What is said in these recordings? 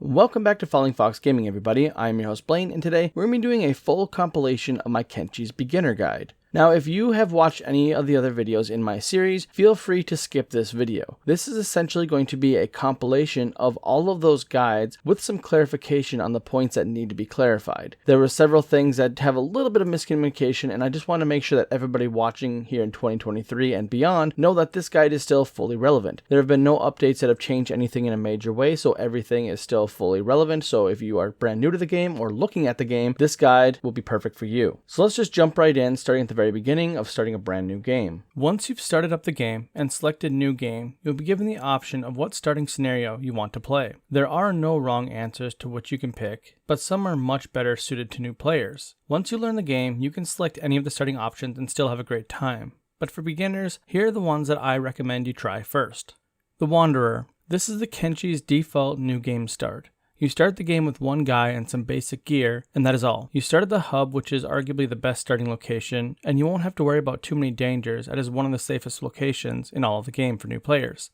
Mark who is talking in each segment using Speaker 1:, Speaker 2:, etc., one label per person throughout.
Speaker 1: Welcome back to FallingFoxGaming, everybody. I'm your host Blaine, and today we're going to be doing a full compilation of my Kenshi's beginner guide. Now, if you have watched any of the other videos in my series, feel free to skip this video. This is essentially going to be a compilation of all of those guides with some clarification on the points that need to be clarified. There were several things that have a little bit of miscommunication, and I just want to make sure that everybody watching here in 2023 and beyond know that this guide is still fully relevant. There have been no updates that have changed anything in a major way, so everything is still fully relevant. So if you are brand new to the game or looking at the game, this guide will be perfect for you. So let's just jump right in, starting at the very beginning of starting a brand new game. Once you've started up the game and selected new game, you'll be given the option of what starting scenario you want to play. There are no wrong answers to which you can pick, but some are much better suited to new players. Once you learn the game, you can select any of the starting options and still have a great time. But for beginners, here are the ones that I recommend you try first. The Wanderer. This is the Kenshi's default new game start. You start the game with one guy and some basic gear, and that is all. You start at the hub, which is arguably the best starting location, and you won't have to worry about too many dangers, as it is one of the safest locations in all of the game for new players.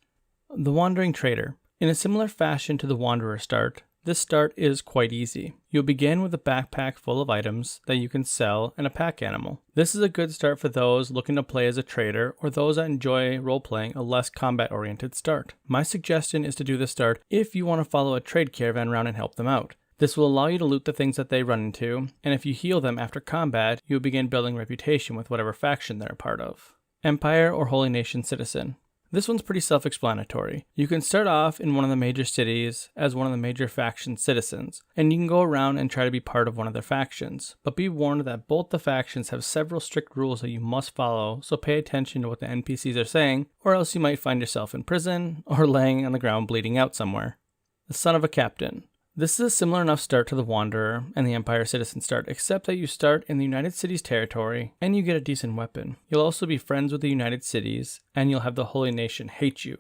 Speaker 1: The Wandering Trader. In a similar fashion to the Wanderer start, this start is quite easy. You'll begin with a backpack full of items that you can sell and a pack animal. This is a good start for those looking to play as a trader or those that enjoy role-playing a less combat-oriented start. My suggestion is to do this start if you want to follow a trade caravan around and help them out. This will allow you to loot the things that they run into, and if you heal them after combat, you'll begin building reputation with whatever faction they're a part of. Empire or Holy Nation Citizen. This one's pretty self-explanatory. You can start off in one of the major cities as one of the major faction citizens, and you can go around and try to be part of one of their factions. But be warned that both the factions have several strict rules that you must follow, so pay attention to what the NPCs are saying, or else you might find yourself in prison or laying on the ground bleeding out somewhere. The Son of a Captain. This is a similar enough start to the Wanderer and the Empire Citizen start, except that you start in the United Cities territory and you get a decent weapon. You'll also be friends with the United Cities, and you'll have the Holy Nation hate you.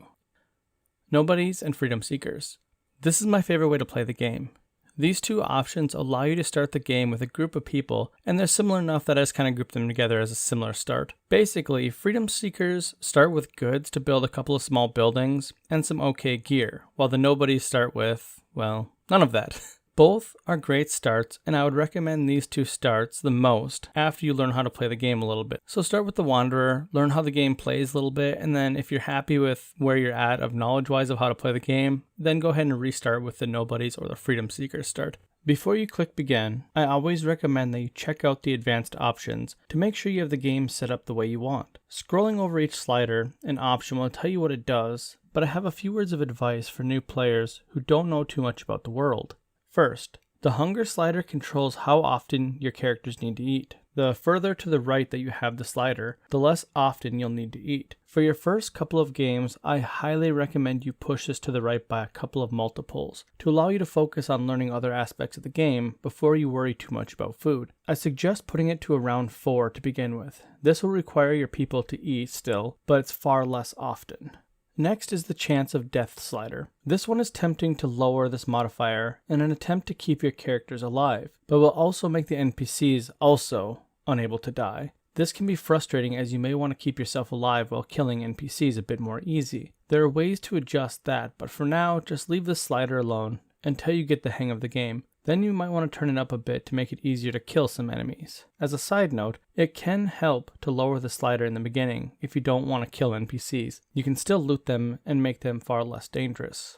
Speaker 1: Nobodies and Freedom Seekers. This is my favorite way to play the game. These two options allow you to start the game with a group of people, and they're similar enough that I just kind of group them together as a similar start. Basically, Freedom Seekers start with goods to build a couple of small buildings and some okay gear, while the Nobodies start with, well, none of that. Both are great starts, and I would recommend these two starts the most after you learn how to play the game a little bit. So start with the Wanderer, learn how the game plays a little bit, and then if you're happy with where you're at of knowledge-wise of how to play the game, then go ahead and restart with the Nobodies or the Freedom Seekers start. Before you click begin, I always recommend that you check out the advanced options to make sure you have the game set up the way you want. Scrolling over each slider, an option will tell you what it does, but I have a few words of advice for new players who don't know too much about the world. First, the hunger slider controls how often your characters need to eat. The further to the right that you have the slider, the less often you'll need to eat. For your first couple of games, I highly recommend you push this to the right by a couple of multiples to allow you to focus on learning other aspects of the game before you worry too much about food. I suggest putting it to around 4 to begin with. This will require your people to eat still, but it's far less often. Next is the Chance of Death slider. This one is tempting to lower this modifier in an attempt to keep your characters alive, but will also make the NPCs also unable to die. This can be frustrating as you may want to keep yourself alive while killing NPCs a bit more easy. There are ways to adjust that, but for now, just leave the slider alone until you get the hang of the game. Then you might want to turn it up a bit to make it easier to kill some enemies. As a side note, it can help to lower the slider in the beginning if you don't want to kill NPCs. You can still loot them and make them far less dangerous.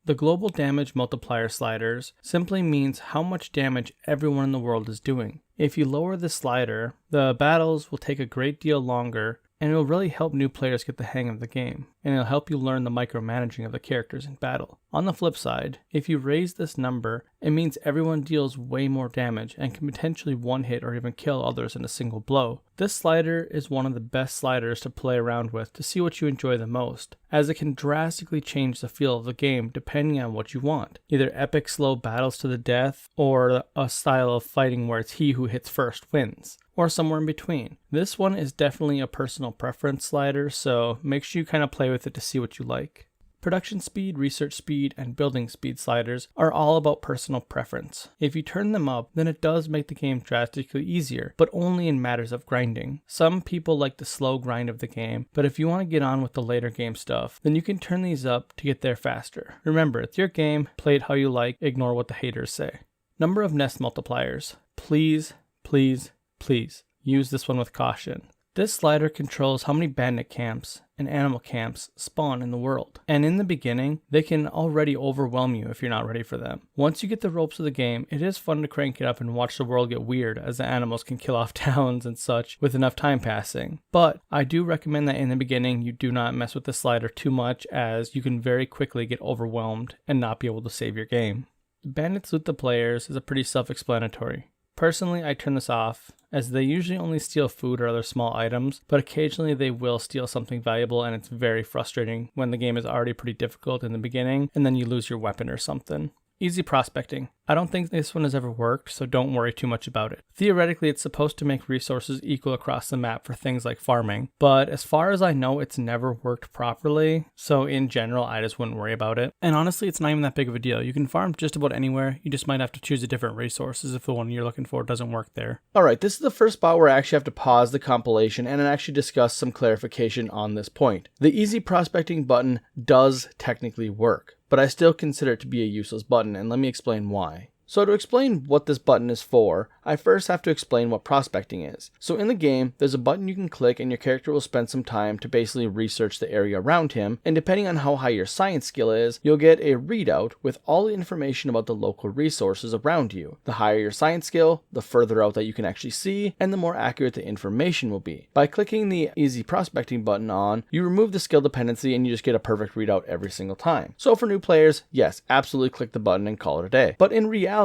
Speaker 1: The Global Damage Multiplier sliders simply means how much damage everyone in the world is doing. If you lower the slider, the battles will take a great deal longer, and it will really help new players get the hang of the game, and it'll help you learn the micromanaging of the characters in battle. On the flip side, if you raise this number, it means everyone deals way more damage and can potentially one-hit or even kill others in a single blow. This slider is one of the best sliders to play around with to see what you enjoy the most, as it can drastically change the feel of the game depending on what you want. Either epic slow battles to the death, or a style of fighting where it's he who hits first wins, or somewhere in between. This one is definitely a personal preference slider, so make sure you kind of play with it to see what you like. Production speed, research speed, and building speed sliders are all about personal preference. If you turn them up, then it does make the game drastically easier, but only in matters of grinding. Some people like the slow grind of the game, but if you want to get on with the later game stuff, then you can turn these up to get there faster. Remember, it's your game, play it how you like, ignore what the haters say. Number of nest multipliers. Please, please, please use this one with caution. This slider controls how many bandit camps and animal camps spawn in the world. And in the beginning, they can already overwhelm you if you're not ready for them. Once you get the ropes of the game, it is fun to crank it up and watch the world get weird as the animals can kill off towns and such with enough time passing. But I do recommend that in the beginning you do not mess with the slider too much, as you can very quickly get overwhelmed and not be able to save your game. Bandits loot the players is pretty self-explanatory. Personally, I turn this off, as they usually only steal food or other small items, but occasionally they will steal something valuable, and it's very frustrating when the game is already pretty difficult in the beginning and then you lose your weapon or something. Easy prospecting. I don't think this one has ever worked, so don't worry too much about it. Theoretically, it's supposed to make resources equal across the map for things like farming, but as far as I know, it's never worked properly, so in general, I just wouldn't worry about it. And honestly, it's not even that big of a deal. You can farm just about anywhere, you just might have to choose a different resources if the one you're looking for doesn't work there. Alright, this is the first spot where I actually have to pause the compilation and actually discuss some clarification on this point. The easy prospecting button does technically work, but I still consider it to be a useless button, and let me explain why. So to explain what this button is for, I first have to explain what prospecting is. So in the game, there's a button you can click and your character will spend some time to basically research the area around him, and depending on how high your science skill is, you'll get a readout with all the information about the local resources around you. The higher your science skill, the further out that you can actually see, and the more accurate the information will be. By clicking the easy prospecting button on, you remove the skill dependency and you just get a perfect readout every single time. So for new players, yes, absolutely click the button and call it a day. But in reality,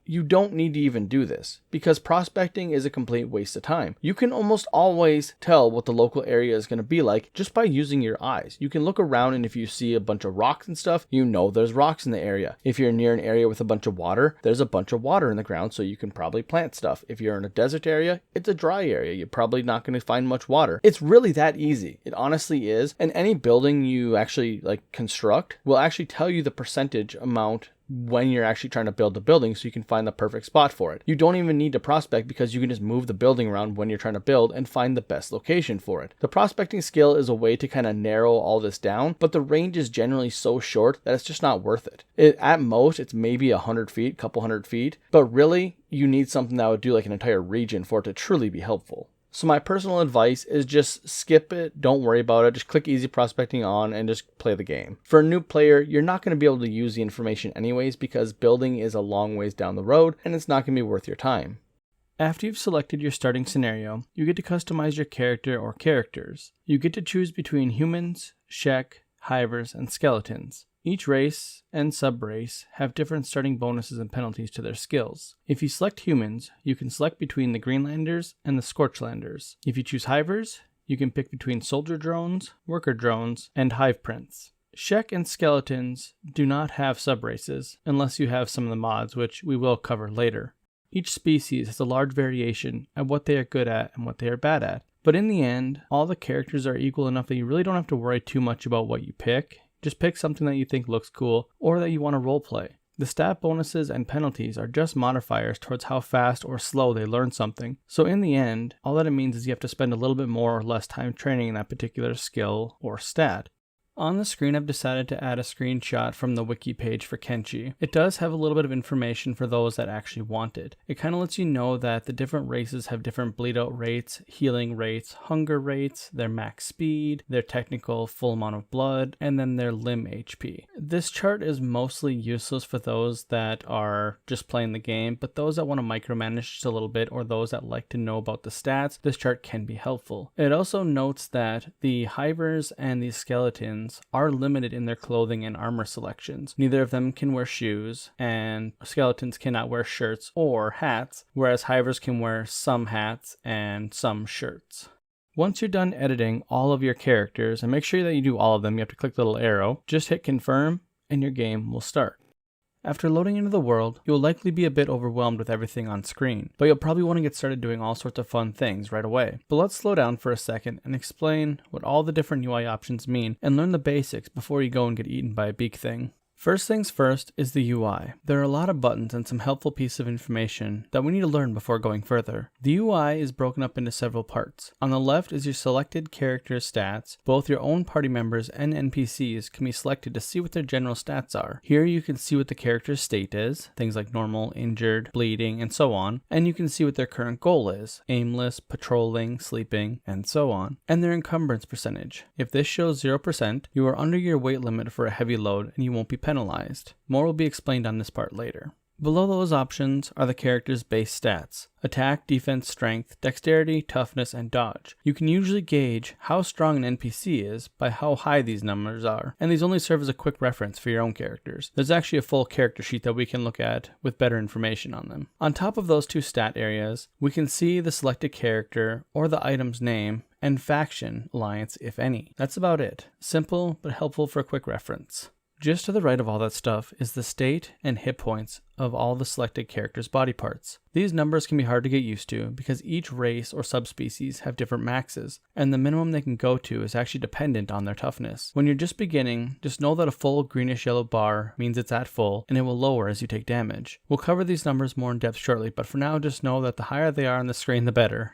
Speaker 1: you don't need to even do this, because prospecting is a complete waste of time. You can almost always tell what the local area is going to be like just by using your eyes. You can look around, and if you see a bunch of rocks and stuff, you know there's rocks in the area. If you're near an area with a bunch of water, there's a bunch of water in the ground, so you can probably plant stuff. If you're in a desert area, it's a dry area. You're probably not going to find much water. It's really that easy. It honestly is. And any building you actually construct will actually tell you the percentage amount when you're actually trying to build the building, so you can find the perfect spot for it. You don't even need to prospect, because you can just move the building around when you're trying to build and find the best location for it. The prospecting skill is a way to kind of narrow all this down, but the range is generally so short that it's just not worth it. At most, it's maybe 100 feet, couple hundred feet, but really, you need something that would do like an entire region for it to truly be helpful. So my personal advice is just skip it, don't worry about it, just click easy prospecting on and just play the game. For a new player, you're not going to be able to use the information anyways, because building is a long ways down the road and it's not going to be worth your time. After you've selected your starting scenario, you get to customize your character or characters. You get to choose between humans, Shek, hivers, and skeletons. Each race and sub-race have different starting bonuses and penalties to their skills. If you select humans, you can select between the Greenlanders and the Scorchlanders. If you choose hivers, you can pick between soldier drones, worker drones, and hive prints. Shek and skeletons do not have sub-races, unless you have some of the mods, which we will cover later. Each species has a large variation at what they are good at and what they are bad at. But in the end, all the characters are equal enough that you really don't have to worry too much about what you pick. Just pick something that you think looks cool or that you want to roleplay. The stat bonuses and penalties are just modifiers towards how fast or slow they learn something. So in the end, all that it means is you have to spend a little bit more or less time training in that particular skill or stat. On the screen, I've decided to add a screenshot from the wiki page for Kenshi. It does have a little bit of information for those that actually want it. It kind of lets you know that the different races have different bleed out rates, healing rates, hunger rates, their max speed, their technical full amount of blood, and then their limb HP. This chart is mostly useless for those that are just playing the game, but those that want to micromanage just a little bit, or those that like to know about the stats, this chart can be helpful. It also notes that the hivers and the skeletons are limited in their clothing and armor selections. Neither of them can wear shoes, and skeletons cannot wear shirts or hats, whereas hivers can wear some hats and some shirts. Once you're done editing all of your characters, and make sure that you do all of them, you have to click the little arrow, just hit confirm and your game will start. After loading into the world, you'll likely be a bit overwhelmed with everything on screen, but you'll probably want to get started doing all sorts of fun things right away. But let's slow down for a second and explain what all the different UI options mean and learn the basics before you go and get eaten by a beak thing. First things first is the UI. There are a lot of buttons and some helpful pieces of information that we need to learn before going further. The UI is broken up into several parts. On the left is your selected character stats. Both your own party members and NPCs can be selected to see what their general stats are. Here you can see what the character's state is, things like normal, injured, bleeding, and so on. And you can see what their current goal is, aimless, patrolling, sleeping, and so on. And their encumbrance percentage. If this shows 0%, you are under your weight limit for a heavy load and you won't be penalized. More will be explained on this part later. Below those options are the character's base stats: attack, defense, strength, dexterity, toughness, and dodge. You can usually gauge how strong an NPC is by how high these numbers are, and these only serve as a quick reference for your own characters. There's actually a full character sheet that we can look at with better information on them. On top of those two stat areas, we can see the selected character or the item's name and faction alliance, if any. That's about it. Simple, but helpful for a quick reference. Just to the right of all that stuff is the state and hit points of all the selected characters' body parts. These numbers can be hard to get used to because each race or subspecies have different maxes, and the minimum they can go to is actually dependent on their toughness. When you're just beginning, just know that a full greenish yellow bar means it's at full, and it will lower as you take damage. We'll cover these numbers more in depth shortly, but for now just know that the higher they are on the screen, the better.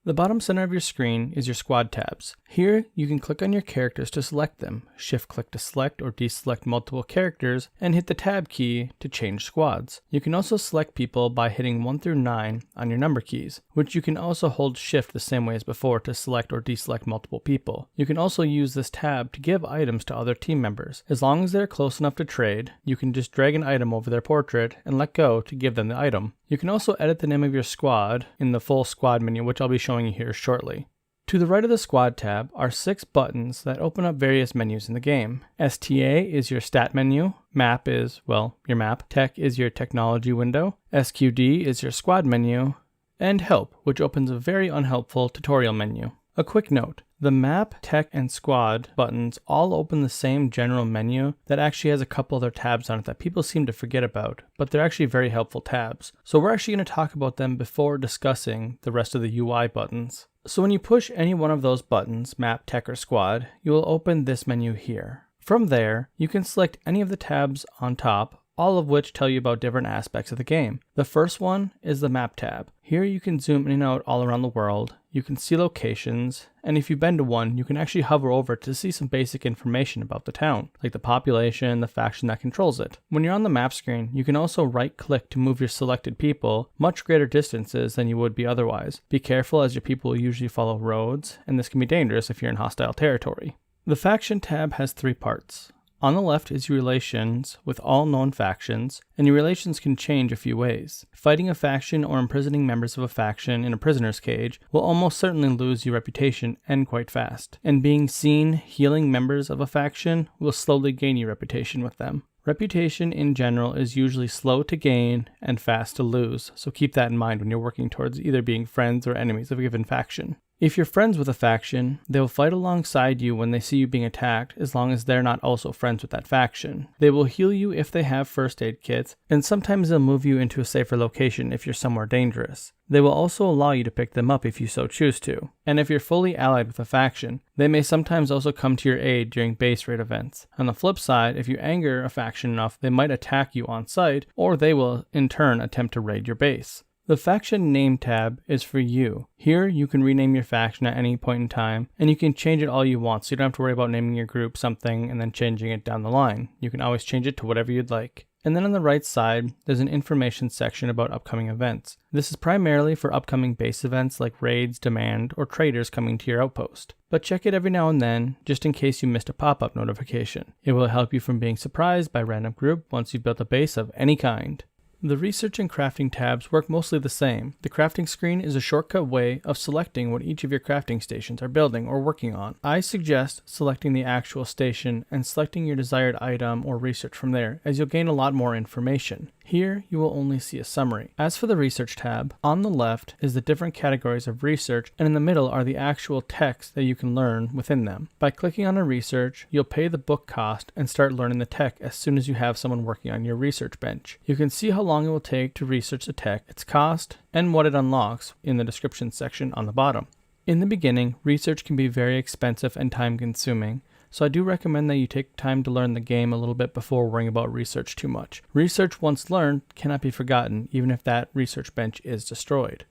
Speaker 1: The bottom center of your screen is your squad tabs. Here, you can click on your characters to select them, shift-click to select or deselect multiple characters, and hit the tab key to change squads. You can also select people by hitting 1 through 9 on your number keys, which you can also hold shift the same way as before to select or deselect multiple people. You can also use this tab to give items to other team members. As long as they're close enough to trade, you can just drag an item over their portrait and let go to give them the item. You can also edit the name of your squad in the full squad menu, which I'll be showing you here shortly. To the right of the squad tab are 6 buttons that open up various menus in the game. STA is your stat menu, map is, well, your map, tech is your technology window, SQD is your squad menu, and help, which opens a very unhelpful tutorial menu. A quick note, the map, tech, and squad buttons all open the same general menu that actually has a couple other tabs on it that people seem to forget about, but they're actually very helpful tabs. So we're actually going to talk about them before discussing the rest of the UI buttons. So when you push any one of those buttons, map, tech, or squad, you will open this menu here. From there, you can select any of the tabs on top, all of which tell you about different aspects of the game. The first one is the map tab. Here you can zoom in and out all around the world. You can see locations, and if you've been to one, you can actually hover over to see some basic information about the town, like the population, the faction that controls it. When you're on the map screen, you can also right-click to move your selected people much greater distances than you would be otherwise. Be careful as your people usually follow roads, and this can be dangerous if you're in hostile territory. The faction tab has 3 parts. On the left is your relations with all known factions, and your relations can change a few ways. Fighting a faction or imprisoning members of a faction in a prisoner's cage will almost certainly lose your reputation and quite fast, and being seen healing members of a faction will slowly gain your reputation with them. Reputation in general is usually slow to gain and fast to lose, so keep that in mind when you're working towards either being friends or enemies of a given faction. If you're friends with a faction, they will fight alongside you when they see you being attacked as long as they're not also friends with that faction. They will heal you if they have first aid kits, and sometimes they'll move you into a safer location if you're somewhere dangerous. They will also allow you to pick them up if you so choose to. And if you're fully allied with a faction, they may sometimes also come to your aid during base raid events. On the flip side, if you anger a faction enough, they might attack you on sight, or they will in turn attempt to raid your base. The faction name tab is for you. Here you can rename your faction at any point in time, and you can change it all you want, so you don't have to worry about naming your group something and then changing it down the line. You can always change it to whatever you'd like. And then on the right side, there's an information section about upcoming events. This is primarily for upcoming base events like raids, demand, or traders coming to your outpost. But check it every now and then, just in case you missed a pop-up notification. It will help you from being surprised by a random group once you've built a base of any kind. The research and crafting tabs work mostly the same. The crafting screen is a shortcut way of selecting what each of your crafting stations are building or working on. I suggest selecting the actual station and selecting your desired item or research from there, as you'll gain a lot more information. Here, you will only see a summary. As for the Research tab, on the left is the different categories of research, and in the middle are the actual texts that you can learn within them. By clicking on a research, you'll pay the book cost and start learning the tech as soon as you have someone working on your research bench. You can see how long it will take to research the tech, its cost, and what it unlocks in the description section on the bottom. In the beginning, research can be very expensive and time-consuming, so I do recommend that you take time to learn the game a little bit before worrying about research too much. Research once learned cannot be forgotten, even if that research bench is destroyed.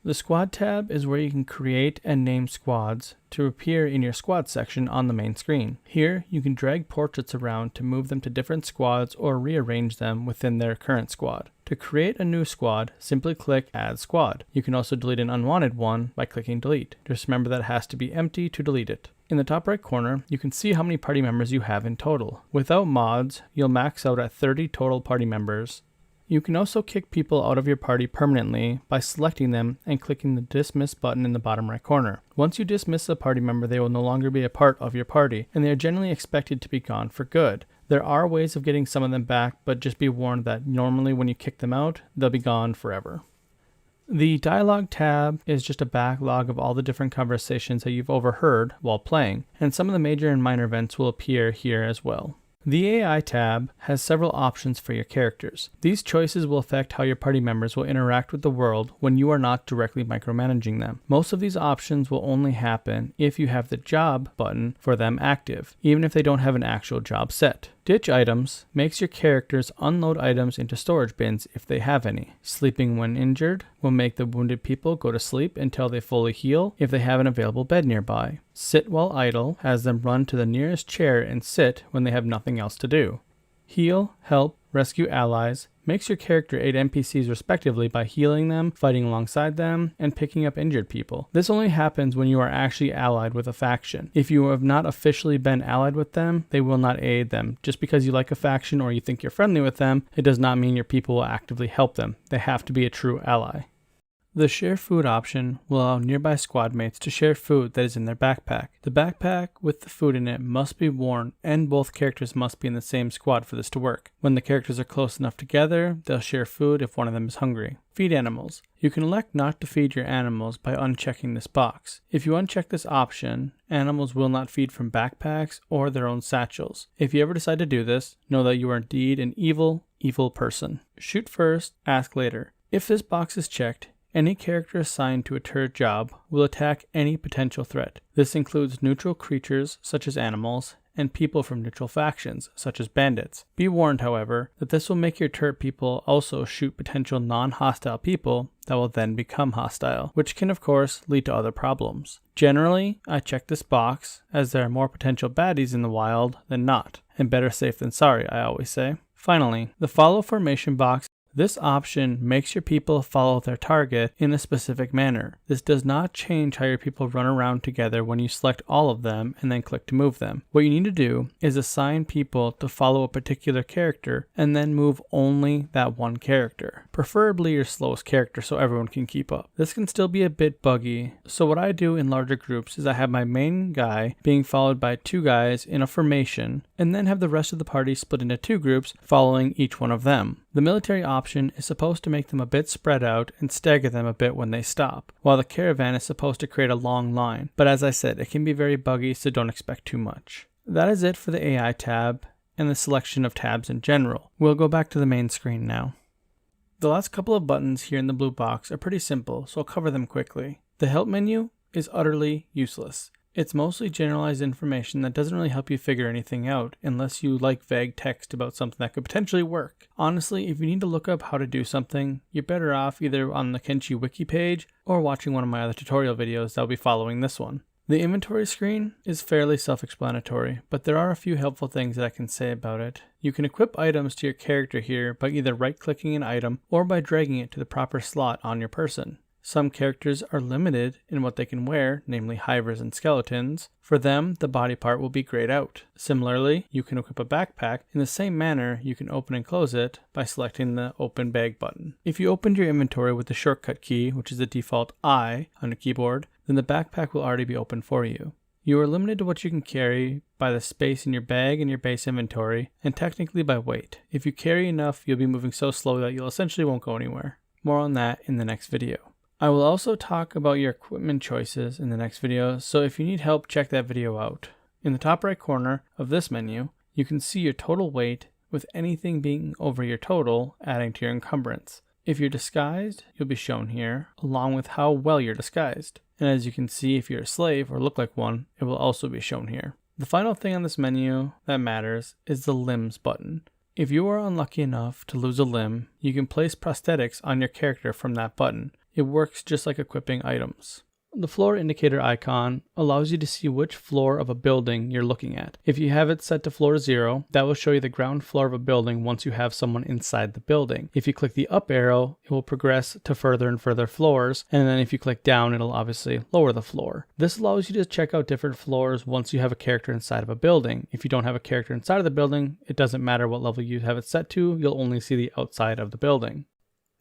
Speaker 1: The Squad tab is where you can create and name squads to appear in your squad section on the main screen. Here, you can drag portraits around to move them to different squads or rearrange them within their current squad. To create a new squad, simply click Add Squad. You can also delete an unwanted one by clicking Delete. Just remember that it has to be empty to delete it. In the top right corner, you can see how many party members you have in total. Without mods, you'll max out at 30 total party members. You can also kick people out of your party permanently by selecting them and clicking the Dismiss button in the bottom right corner. Once you dismiss a party member, they will no longer be a part of your party, and they are generally expected to be gone for good. There are ways of getting some of them back, but just be warned that normally when you kick them out, they'll be gone forever. The Dialogue tab is just a backlog of all the different conversations that you've overheard while playing, and some of the major and minor events will appear here as well. The AI tab has several options for your characters. These choices will affect how your party members will interact with the world when you are not directly micromanaging them. Most of these options will only happen if you have the job button for them active, even if they don't have an actual job set. Ditch items makes your characters unload items into storage bins if they have any. Sleeping when injured will make the wounded people go to sleep until they fully heal if they have an available bed nearby. Sit while idle has them run to the nearest chair and sit when they have nothing else to do. Heal, help, rescue allies makes your character aid NPCs respectively by healing them, fighting alongside them, and picking up injured people. This only happens when you are actually allied with a faction. If you have not officially been allied with them, they will not aid them. Just because you like a faction or you think you're friendly with them, it does not mean your people will actively help them. They have to be a true ally. The Share Food option will allow nearby squad mates to share food that is in their backpack. The backpack with the food in it must be worn, and both characters must be in the same squad for this to work. When the characters are close enough together, they'll share food if one of them is hungry. Feed animals. You can elect not to feed your animals by unchecking this box. If you uncheck this option, animals will not feed from backpacks or their own satchels. If you ever decide to do this, know that you are indeed an evil person. Shoot first, ask later. If this box is checked, any character assigned to a turret job will attack any potential threat. This includes neutral creatures such as animals and people from neutral factions such as bandits. Be warned, however, that this will make your turret people also shoot potential non-hostile people that will then become hostile, which can of course lead to other problems. Generally, I check this box as there are more potential baddies in the wild than not, and better safe than sorry, I always say. Finally, the follow formation box. This option makes your people follow their target in a specific manner. This does not change how your people run around together when you select all of them and then click to move them. What you need to do is assign people to follow a particular character and then move only that one character, preferably your slowest character so everyone can keep up. This can still be a bit buggy, so what I do in larger groups is I have my main guy being followed by two guys in a formation and then have the rest of the party split into two groups following each one of them. The military option is supposed to make them a bit spread out and stagger them a bit when they stop, while the caravan is supposed to create a long line, but as I said, it can be very buggy, so don't expect too much. That is it for the AI tab and the selection of tabs in general. We'll go back to the main screen now. The last couple of buttons here in the blue box are pretty simple, so I'll cover them quickly. The help menu is utterly useless. It's mostly generalized information that doesn't really help you figure anything out unless you like vague text about something that could potentially work. Honestly, if you need to look up how to do something, you're better off either on the Kenshi wiki page or watching one of my other tutorial videos that will be following this one. The inventory screen is fairly self-explanatory, but there are a few helpful things that I can say about it. You can equip items to your character here by either right-clicking an item or by dragging it to the proper slot on your person. Some characters are limited in what they can wear, namely hivers and skeletons. For them, the body part will be grayed out. Similarly, you can equip a backpack. In the same manner, you can open and close it by selecting the Open Bag button. If you opened your inventory with the shortcut key, which is the default I on the keyboard, then the backpack will already be open for you. You are limited to what you can carry by the space in your bag and your base inventory, and technically by weight. If you carry enough, you'll be moving so slow that you'll essentially won't go anywhere. More on that in the next video. I will also talk about your equipment choices in the next video, so if you need help, check that video out. In the top right corner of this menu, you can see your total weight with anything being over your total adding to your encumbrance. If you're disguised, you'll be shown here, along with how well you're disguised. And as you can see, if you're a slave or look like one, it will also be shown here. The final thing on this menu that matters is the limbs button. If you are unlucky enough to lose a limb, you can place prosthetics on your character from that button. It works just like equipping items. The floor indicator icon allows you to see which floor of a building you're looking at. If you have it set to floor 0, that will show you the ground floor of a building once you have someone inside the building. If you click the up arrow, it will progress to further and further floors, and then if you click down, it'll obviously lower the floor. This allows you to check out different floors once you have a character inside of a building. If you don't have a character inside of the building, it doesn't matter what level you have it set to, you'll only see the outside of the building.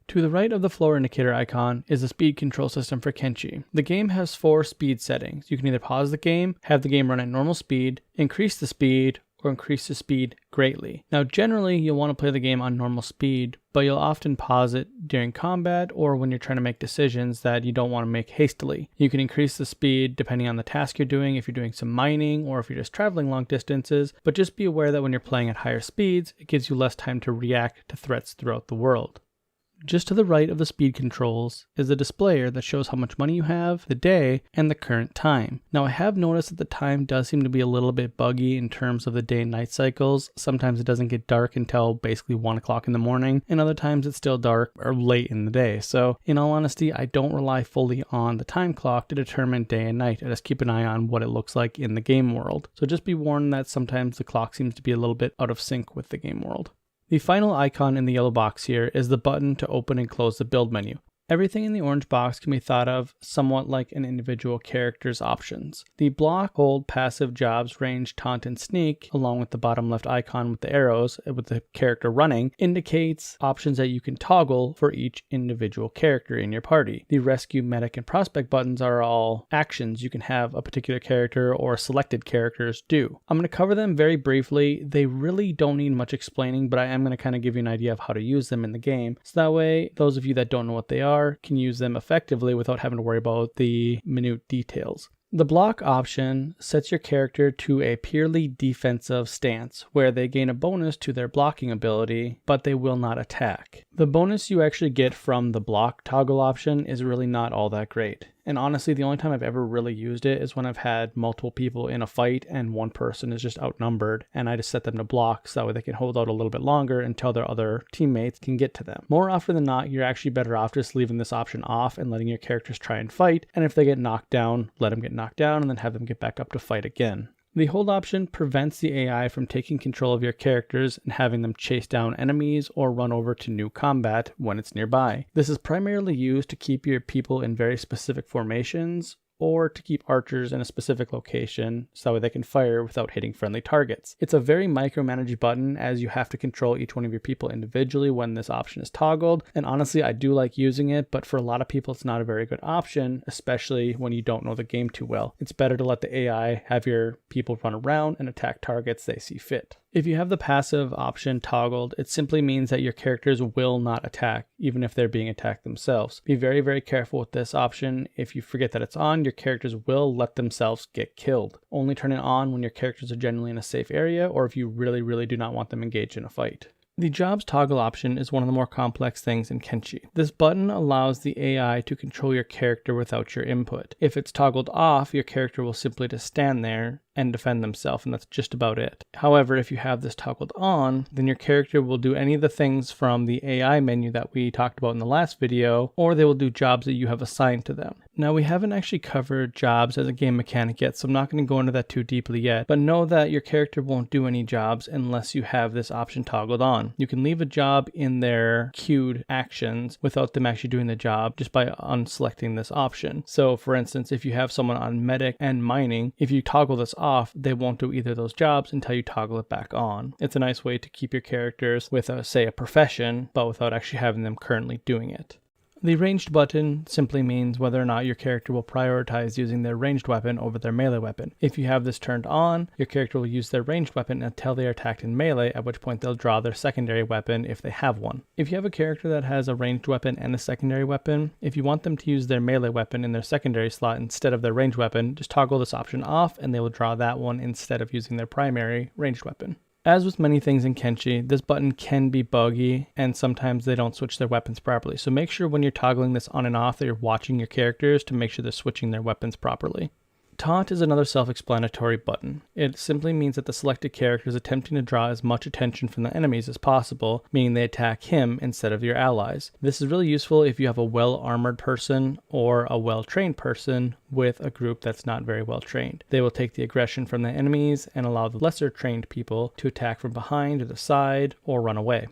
Speaker 1: To the right of the floor indicator icon is the speed control system for Kenshi. The game has 4 speed settings. You can either pause the game, have the game run at normal speed, increase the speed, or increase the speed greatly. Now generally you'll want to play the game on normal speed, but you'll often pause it during combat or when you're trying to make decisions that you don't want to make hastily. You can increase the speed depending on the task you're doing, if you're doing some mining or if you're just traveling long distances, but just be aware that when you're playing at higher speeds, it gives you less time to react to threats throughout the world. Just to the right of the speed controls is the displayer that shows how much money you have, the day, and the current time. Now I have noticed that the time does seem to be a little bit buggy in terms of the day and night cycles. Sometimes it doesn't get dark until basically 1 o'clock in the morning, and other times it's still dark or late in the day. So in all honesty, I don't rely fully on the time clock to determine day and night. I just keep an eye on what it looks like in the game world. So just be warned that sometimes the clock seems to be a little bit out of sync with the game world. The final icon in the yellow box here is the button to open and close the build menu. Everything in the orange box can be thought of somewhat like an individual character's options. The block, hold, passive, jobs, range, taunt, and sneak, along with the bottom left icon with the arrows with the character running, indicates options that you can toggle for each individual character in your party. The rescue, medic, and prospect buttons are all actions you can have a particular character or selected characters do. I'm going to cover them very briefly. They really don't need much explaining, but I am going to kind of give you an idea of how to use them in the game. So that way, those of you that don't know what they are can use them effectively without having to worry about the minute details. The block option sets your character to a purely defensive stance, where they gain a bonus to their blocking ability, but they will not attack. The bonus you actually get from the block toggle option is really not all that great. And honestly, the only time I've ever really used it is when I've had multiple people in a fight and one person is just outnumbered, and I just set them to block so that way they can hold out a little bit longer until their other teammates can get to them. More often than not, you're actually better off just leaving this option off and letting your characters try and fight, and if they get knocked down, let them get knocked down and then have them get back up to fight again. The hold option prevents the AI from taking control of your characters and having them chase down enemies or run over to new combat when it's nearby. This is primarily used to keep your people in very specific formations or to keep archers in a specific location so that they can fire without hitting friendly targets. It's a very micromanaged button as you have to control each one of your people individually when this option is toggled, and honestly I do like using it, but for a lot of people it's not a very good option, especially when you don't know the game too well. It's better to let the AI have your people run around and attack targets they see fit. If you have the passive option toggled, it simply means that your characters will not attack, even if they're being attacked themselves. Be very, very careful with this option. If you forget that it's on, your characters will let themselves get killed. Only turn it on when your characters are generally in a safe area or if you really, really do not want them engaged in a fight. The jobs toggle option is one of the more complex things in Kenshi. This button allows the AI to control your character without your input. If it's toggled off, your character will simply just stand there and defend themselves, and that's just about it. However, if you have this toggled on, then your character will do any of the things from the AI menu that we talked about in the last video, or they will do jobs that you have assigned to them. Now, we haven't actually covered jobs as a game mechanic yet, so I'm not going to go into that too deeply yet, but know that your character won't do any jobs unless you have this option toggled on. You can leave a job in their queued actions without them actually doing the job just by unselecting this option. So for instance, if you have someone on medic and mining, if you toggle this off, they won't do either of those jobs until you toggle it back on. It's a nice way to keep your characters with say a profession, but without actually having them currently doing it. The ranged button simply means whether or not your character will prioritize using their ranged weapon over their melee weapon. If you have this turned on, your character will use their ranged weapon until they are attacked in melee, at which point they'll draw their secondary weapon if they have one. If you have a character that has a ranged weapon and a secondary weapon, if you want them to use their melee weapon in their secondary slot instead of their ranged weapon, just toggle this option off and they will draw that one instead of using their primary ranged weapon. As with many things in Kenshi, this button can be buggy and sometimes they don't switch their weapons properly. So make sure when you're toggling this on and off that you're watching your characters to make sure they're switching their weapons properly. Taunt is another self-explanatory button. It simply means that the selected character is attempting to draw as much attention from the enemies as possible, meaning they attack him instead of your allies. This is really useful if you have a well-armored person or a well-trained person with a group that's not very well trained. They will take the aggression from the enemies and allow the lesser trained people to attack from behind or the side or run away.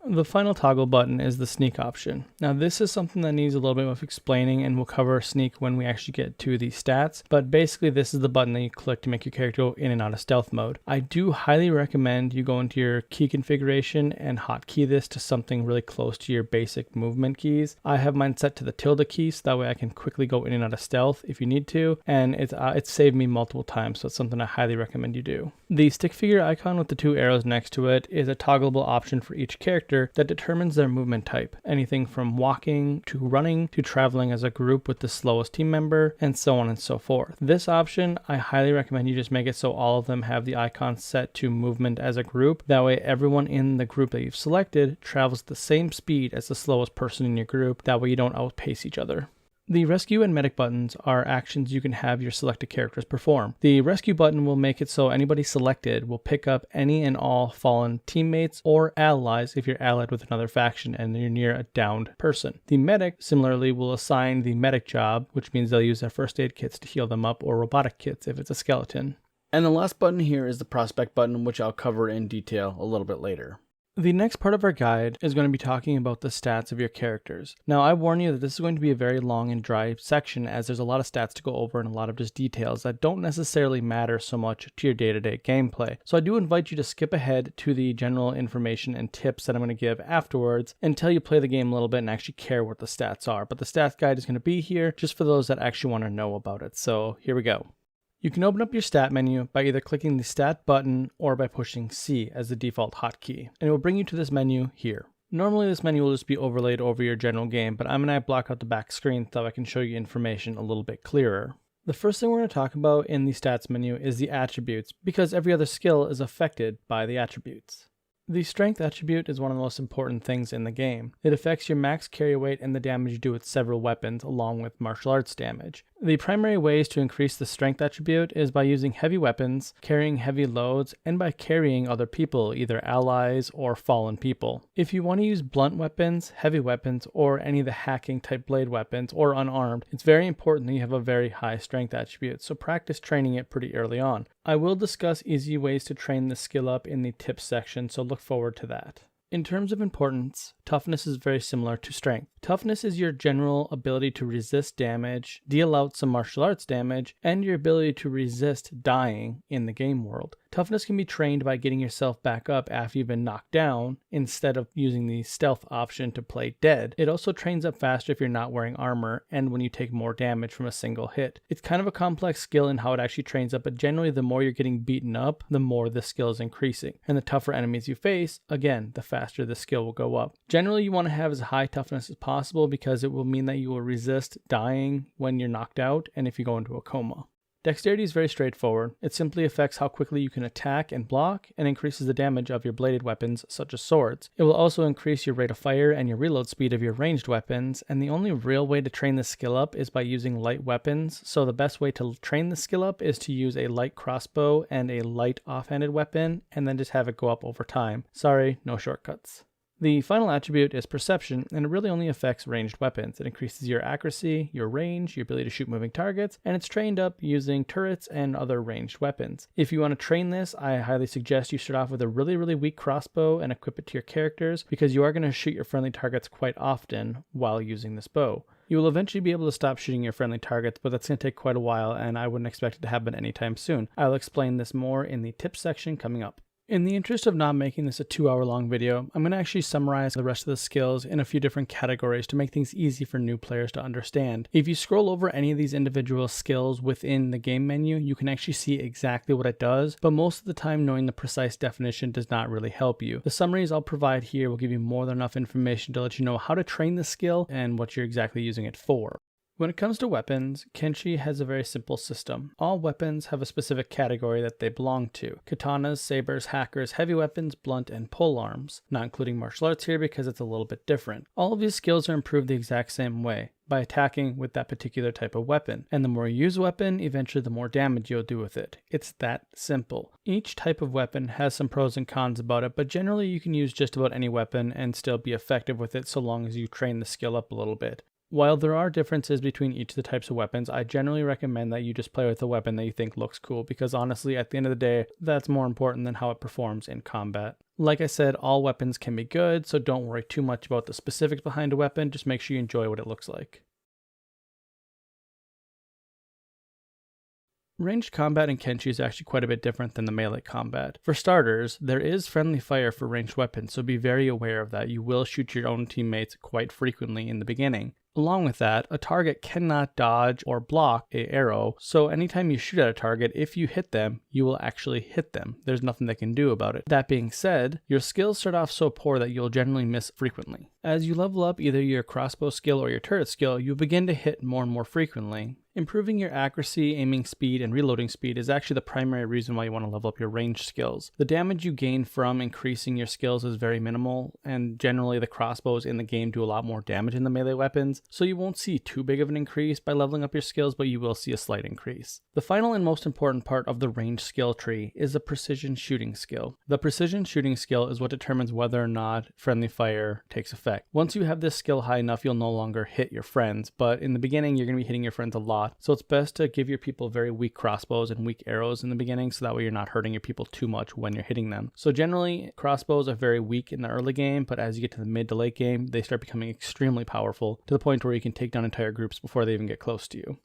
Speaker 1: The final toggle button is the sneak option. Now this is something that needs a little bit of explaining and we'll cover sneak when we actually get to the stats, but basically this is the button that you click to make your character go in and out of stealth mode. I do highly recommend you go into your key configuration and hotkey this to something really close to your basic movement keys. I have mine set to the tilde key so that way I can quickly go in and out of stealth if you need to, and it's saved me multiple times, so it's something I highly recommend you do. The stick figure icon with the two arrows next to it is a toggleable option for each character that determines their movement type, anything from walking to running to traveling as a group with the slowest team member and so on and so forth. This option, I highly recommend you just make it so all of them have the icon set to movement as a group. That way everyone in the group that you've selected travels at the same speed as the slowest person in your group. That way you don't outpace each other. The rescue and medic buttons are actions you can have your selected characters perform. The rescue button will make it so anybody selected will pick up any and all fallen teammates or allies if you're allied with another faction and you're near a downed person. The medic similarly will assign the medic job, which means they'll use their first aid kits to heal them up or robotic kits if it's a skeleton. And the last button here is the prospect button, which I'll cover in detail a little bit later. The next part of our guide is going to be talking about the stats of your characters. Now, I warn you that this is going to be a very long and dry section as there's a lot of stats to go over and a lot of just details that don't necessarily matter so much to your day-to-day gameplay. So I do invite you to skip ahead to the general information and tips that I'm going to give afterwards until you play the game a little bit and actually care what the stats are. But the stats guide is going to be here just for those that actually want to know about it. So here we go. You can open up your stat menu by either clicking the stat button or by pushing C as the default hotkey, and it will bring you to this menu here. Normally this menu will just be overlaid over your general game, but I'm going to block out the back screen so I can show you information a little bit clearer. The first thing we're going to talk about in the stats menu is the attributes, because every other skill is affected by the attributes. The strength attribute is one of the most important things in the game. It affects your max carry weight and the damage you do with several weapons, along with martial arts damage. The primary ways to increase the strength attribute is by using heavy weapons, carrying heavy loads, and by carrying other people, either allies or fallen people. If you want to use blunt weapons, heavy weapons, or any of the hacking type blade weapons, or unarmed, it's very important that you have a very high strength attribute, so practice training it pretty early on. I will discuss easy ways to train this skill up in the tips section, so look forward to that. In terms of importance, toughness is very similar to strength. Toughness is your general ability to resist damage, deal out some martial arts damage, and your ability to resist dying in the game world. Toughness can be trained by getting yourself back up after you've been knocked down, instead of using the stealth option to play dead. It also trains up faster if you're not wearing armor, and when you take more damage from a single hit. It's kind of a complex skill in how it actually trains up, but generally the more you're getting beaten up, the more the skill is increasing. And the tougher enemies you face, again, the faster the skill will go up. Generally you want to have as high toughness as possible because it will mean that you will resist dying when you're knocked out and if you go into a coma. Dexterity is very straightforward. It simply affects how quickly you can attack and block and increases the damage of your bladed weapons such as swords. It will also increase your rate of fire and your reload speed of your ranged weapons, and the only real way to train this skill up is by using light weapons. So the best way to train the skill up is to use a light crossbow and a light offhanded weapon and then just have it go up over time. Sorry, no shortcuts. The final attribute is perception, and it really only affects ranged weapons. It increases your accuracy, your range, your ability to shoot moving targets, and it's trained up using turrets and other ranged weapons. If you want to train this, I highly suggest you start off with a really weak crossbow and equip it to your characters, because you are going to shoot your friendly targets quite often while using this bow. You will eventually be able to stop shooting your friendly targets, but that's going to take quite a while, and I wouldn't expect it to happen anytime soon. I'll explain this more in the tips section coming up. In the interest of not making this a 2-hour long video, I'm going to actually summarize the rest of the skills in a few different categories to make things easy for new players to understand. If you scroll over any of these individual skills within the game menu, you can actually see exactly what it does, but most of the time knowing the precise definition does not really help you. The summaries I'll provide here will give you more than enough information to let you know how to train the skill and what you're exactly using it for. When it comes to weapons, Kenshi has a very simple system. All weapons have a specific category that they belong to. Katanas, sabers, hackers, heavy weapons, blunt, and pole arms. Not including martial arts here because it's a little bit different. All of these skills are improved the exact same way, by attacking with that particular type of weapon. And the more you use a weapon, eventually the more damage you'll do with it. It's that simple. Each type of weapon has some pros and cons about it, but generally you can use just about any weapon and still be effective with it so long as you train the skill up a little bit. While there are differences between each of the types of weapons, I generally recommend that you just play with a weapon that you think looks cool because honestly, at the end of the day, that's more important than how it performs in combat. Like I said, all weapons can be good, so don't worry too much about the specifics behind a weapon, just make sure you enjoy what it looks like. Ranged combat in Kenshi is actually quite a bit different than the melee combat. For starters, there is friendly fire for ranged weapons, so be very aware of that. You will shoot your own teammates quite frequently in the beginning. Along with that, a target cannot dodge or block an arrow, so anytime you shoot at a target, if you hit them, you will actually hit them. There's nothing they can do about it. That being said, your skills start off so poor that you'll generally miss frequently. As you level up either your crossbow skill or your turret skill, you'll begin to hit more and more frequently. Improving your accuracy, aiming speed, and reloading speed is actually the primary reason why you want to level up your range skills. The damage you gain from increasing your skills is very minimal, and generally the crossbows in the game do a lot more damage than the melee weapons, so you won't see too big of an increase by leveling up your skills, but you will see a slight increase. The final and most important part of the range skill tree is the precision shooting skill. The precision shooting skill is what determines whether or not friendly fire takes effect. Once you have this skill high enough, you'll no longer hit your friends, but in the beginning you're going to be hitting your friends a lot. So it's best to give your people very weak crossbows and weak arrows in the beginning so that way you're not hurting your people too much when you're hitting them. So generally crossbows are very weak in the early game, but as you get to the mid to late game, they start becoming extremely powerful to the point where you can take down entire groups before they even get close to you.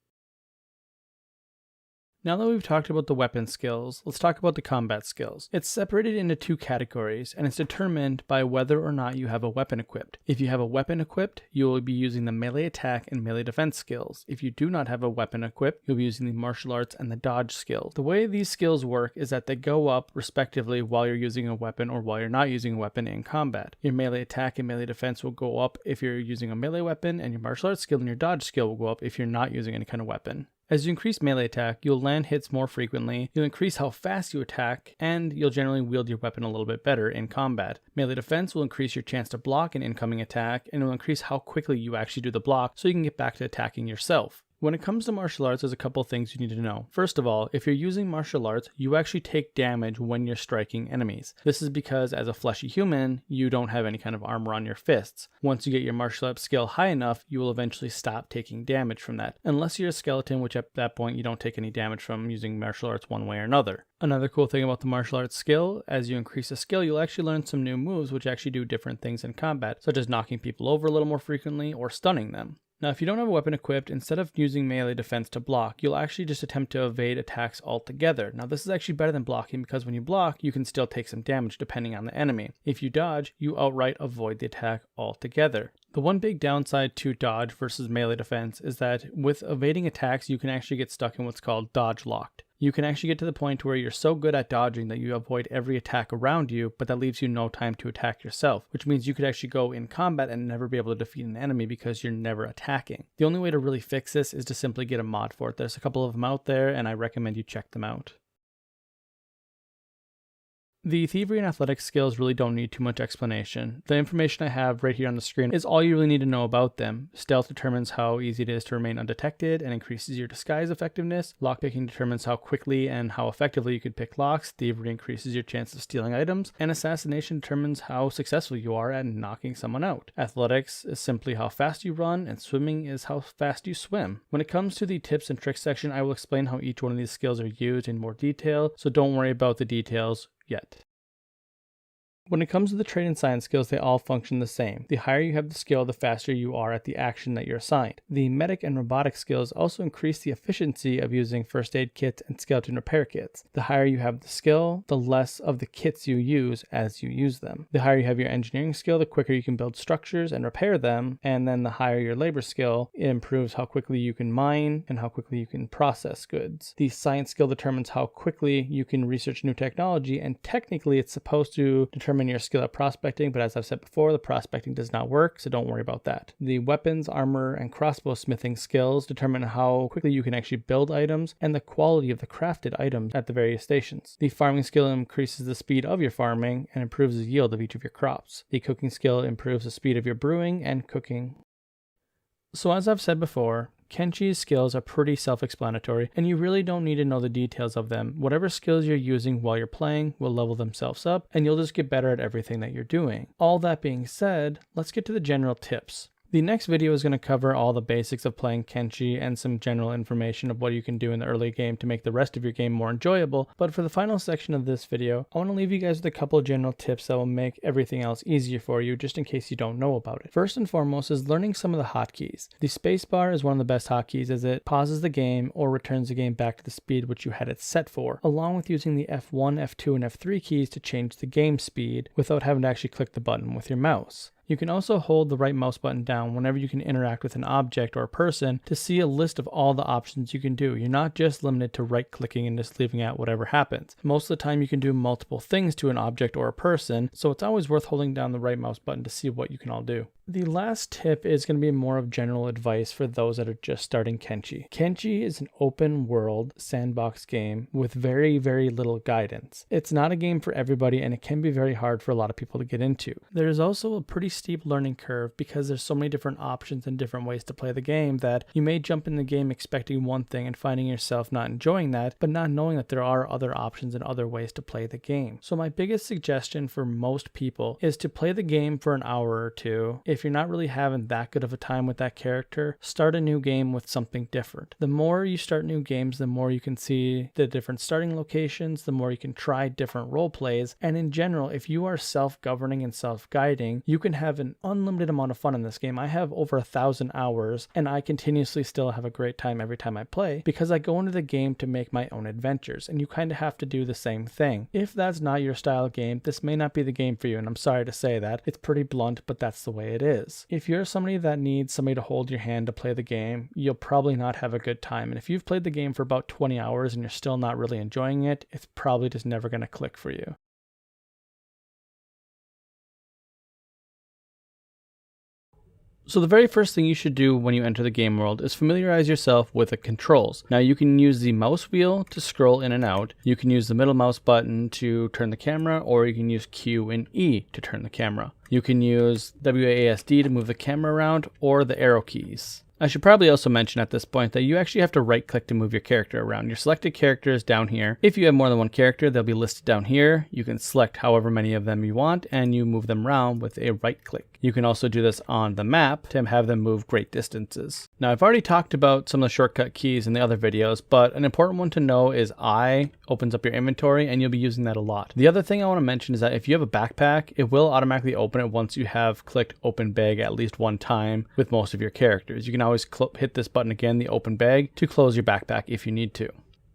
Speaker 1: Now that we've talked about the weapon skills, let's talk about the combat skills. It's separated into two categories, and it's determined by whether or not you have a weapon equipped. If you have a weapon equipped, you will be using the melee attack and melee defense skills. If you do not have a weapon equipped, you'll be using the martial arts and the dodge skills. The way these skills work is that they go up respectively while you're using a weapon or while you're not using a weapon in combat. Your melee attack and melee defense will go up if you're using a melee weapon, and your martial arts skill and your dodge skill will go up if you're not using any kind of weapon. As you increase melee attack, you'll land hits more frequently, you'll increase how fast you attack, and you'll generally wield your weapon a little bit better in combat. Melee defense will increase your chance to block an incoming attack, and it will increase how quickly you actually do the block so you can get back to attacking yourself. When it comes to martial arts, there's a couple things you need to know. First of all, if you're using martial arts, you actually take damage when you're striking enemies. This is because as a fleshy human, you don't have any kind of armor on your fists. Once you get your martial arts skill high enough, you will eventually stop taking damage from that. Unless you're a skeleton, which at that point you don't take any damage from using martial arts one way or another. Another cool thing about the martial arts skill, as you increase the skill, you'll actually learn some new moves which actually do different things in combat, such as knocking people over a little more frequently or stunning them. Now, if you don't have a weapon equipped, instead of using melee defense to block, you'll actually just attempt to evade attacks altogether. Now, this is actually better than blocking because when you block, you can still take some damage depending on the enemy. If you dodge, you outright avoid the attack altogether. The one big downside to dodge versus melee defense is that with evading attacks, you can actually get stuck in what's called dodge locked. You can actually get to the point where you're so good at dodging that you avoid every attack around you, but that leaves you no time to attack yourself, which means you could actually go in combat and never be able to defeat an enemy because you're never attacking. The only way to really fix this is to simply get a mod for it. There's a couple of them out there, and I recommend you check them out. The thievery and athletics skills really don't need too much explanation. The information I have right here on the screen is all you really need to know about them. Stealth determines how easy it is to remain undetected and increases your disguise effectiveness. Lockpicking determines how quickly and how effectively you could pick locks. Thievery increases your chance of stealing items. And assassination determines how successful you are at knocking someone out. Athletics is simply how fast you run, and swimming is how fast you swim. When it comes to the tips and tricks section, I will explain how each one of these skills are used in more detail, so don't worry about the details yet. When it comes to the trade and science skills, they all function the same. The higher you have the skill, the faster you are at the action that you're assigned. The medic and robotic skills also increase the efficiency of using first aid kits and skeleton repair kits. The higher you have the skill, the less of the kits you use as you use them. The higher you have your engineering skill, the quicker you can build structures and repair them, and then the higher your labor skill, it improves how quickly you can mine and how quickly you can process goods. The science skill determines how quickly you can research new technology, and technically it's supposed to determine your skill at prospecting, but as I've said before, the prospecting does not work, so don't worry about that. The weapons, armor, and crossbow smithing skills determine how quickly you can actually build items and the quality of the crafted items at the various stations. The farming skill increases the speed of your farming and improves the yield of each of your crops. The cooking skill improves the speed of your brewing and cooking. So as I've said before, Kenshi's skills are pretty self-explanatory, and you really don't need to know the details of them. Whatever skills you're using while you're playing will level themselves up, and you'll just get better at everything that you're doing. All that being said, let's get to the general tips. The next video is going to cover all the basics of playing Kenshi and some general information of what you can do in the early game to make the rest of your game more enjoyable, but for the final section of this video, I want to leave you guys with a couple of general tips that will make everything else easier for you just in case you don't know about it. First and foremost is learning some of the hotkeys. The spacebar is one of the best hotkeys as it pauses the game or returns the game back to the speed which you had it set for, along with using the F1, F2, and F3 keys to change the game speed without having to actually click the button with your mouse. You can also hold the right mouse button down whenever you can interact with an object or a person to see a list of all the options you can do. You're not just limited to right clicking and just leaving out whatever happens. Most of the time you can do multiple things to an object or a person, so it's always worth holding down the right mouse button to see what you can all do. The last tip is going to be more of general advice for those that are just starting Kenshi. Kenshi is an open world sandbox game with very, very little guidance. It's not a game for everybody, and it can be very hard for a lot of people to get into. There is also a pretty steep learning curve because there's so many different options and different ways to play the game that you may jump in the game expecting one thing and finding yourself not enjoying that, but not knowing that there are other options and other ways to play the game. So my biggest suggestion for most people is to play the game for an hour or two. If you're not really having that good of a time with that character, start a new game with something different. The more you start new games, the more you can see the different starting locations, the more you can try different role plays, and in general, if you are self-governing and self-guiding, you can have an unlimited amount of fun in this game. I have over 1,000 hours, and I continuously still have a great time every time I play because I go into the game to make my own adventures, and you kind of have to do the same thing. If that's not your style of game, this may not be the game for you, and I'm sorry to say that. It's pretty blunt, but that's the way it is. If you're somebody that needs somebody to hold your hand to play the game, you'll probably not have a good time. And if you've played the game for about 20 hours and you're still not really enjoying it, it's probably just never going to click for you. So the very first thing you should do when you enter the game world is familiarize yourself with the controls. Now you can use the mouse wheel to scroll in and out, you can use the middle mouse button to turn the camera, or you can use Q and E to turn the camera. You can use WASD to move the camera around, or the arrow keys. I should probably also mention at this point that you actually have to right click to move your character around. Your selected character is down here. If you have more than one character, they'll be listed down here. You can select however many of them you want and you move them around with a right click. You can also do this on the map to have them move great distances. Now I've already talked about some of the shortcut keys in the other videos, but an important one to know is I opens up your inventory and you'll be using that a lot. The other thing I want to mention is that if you have a backpack, it will automatically open it once you have clicked open bag at least one time with most of your characters. You can always hit this button again, the open bag, to close your backpack if you need to.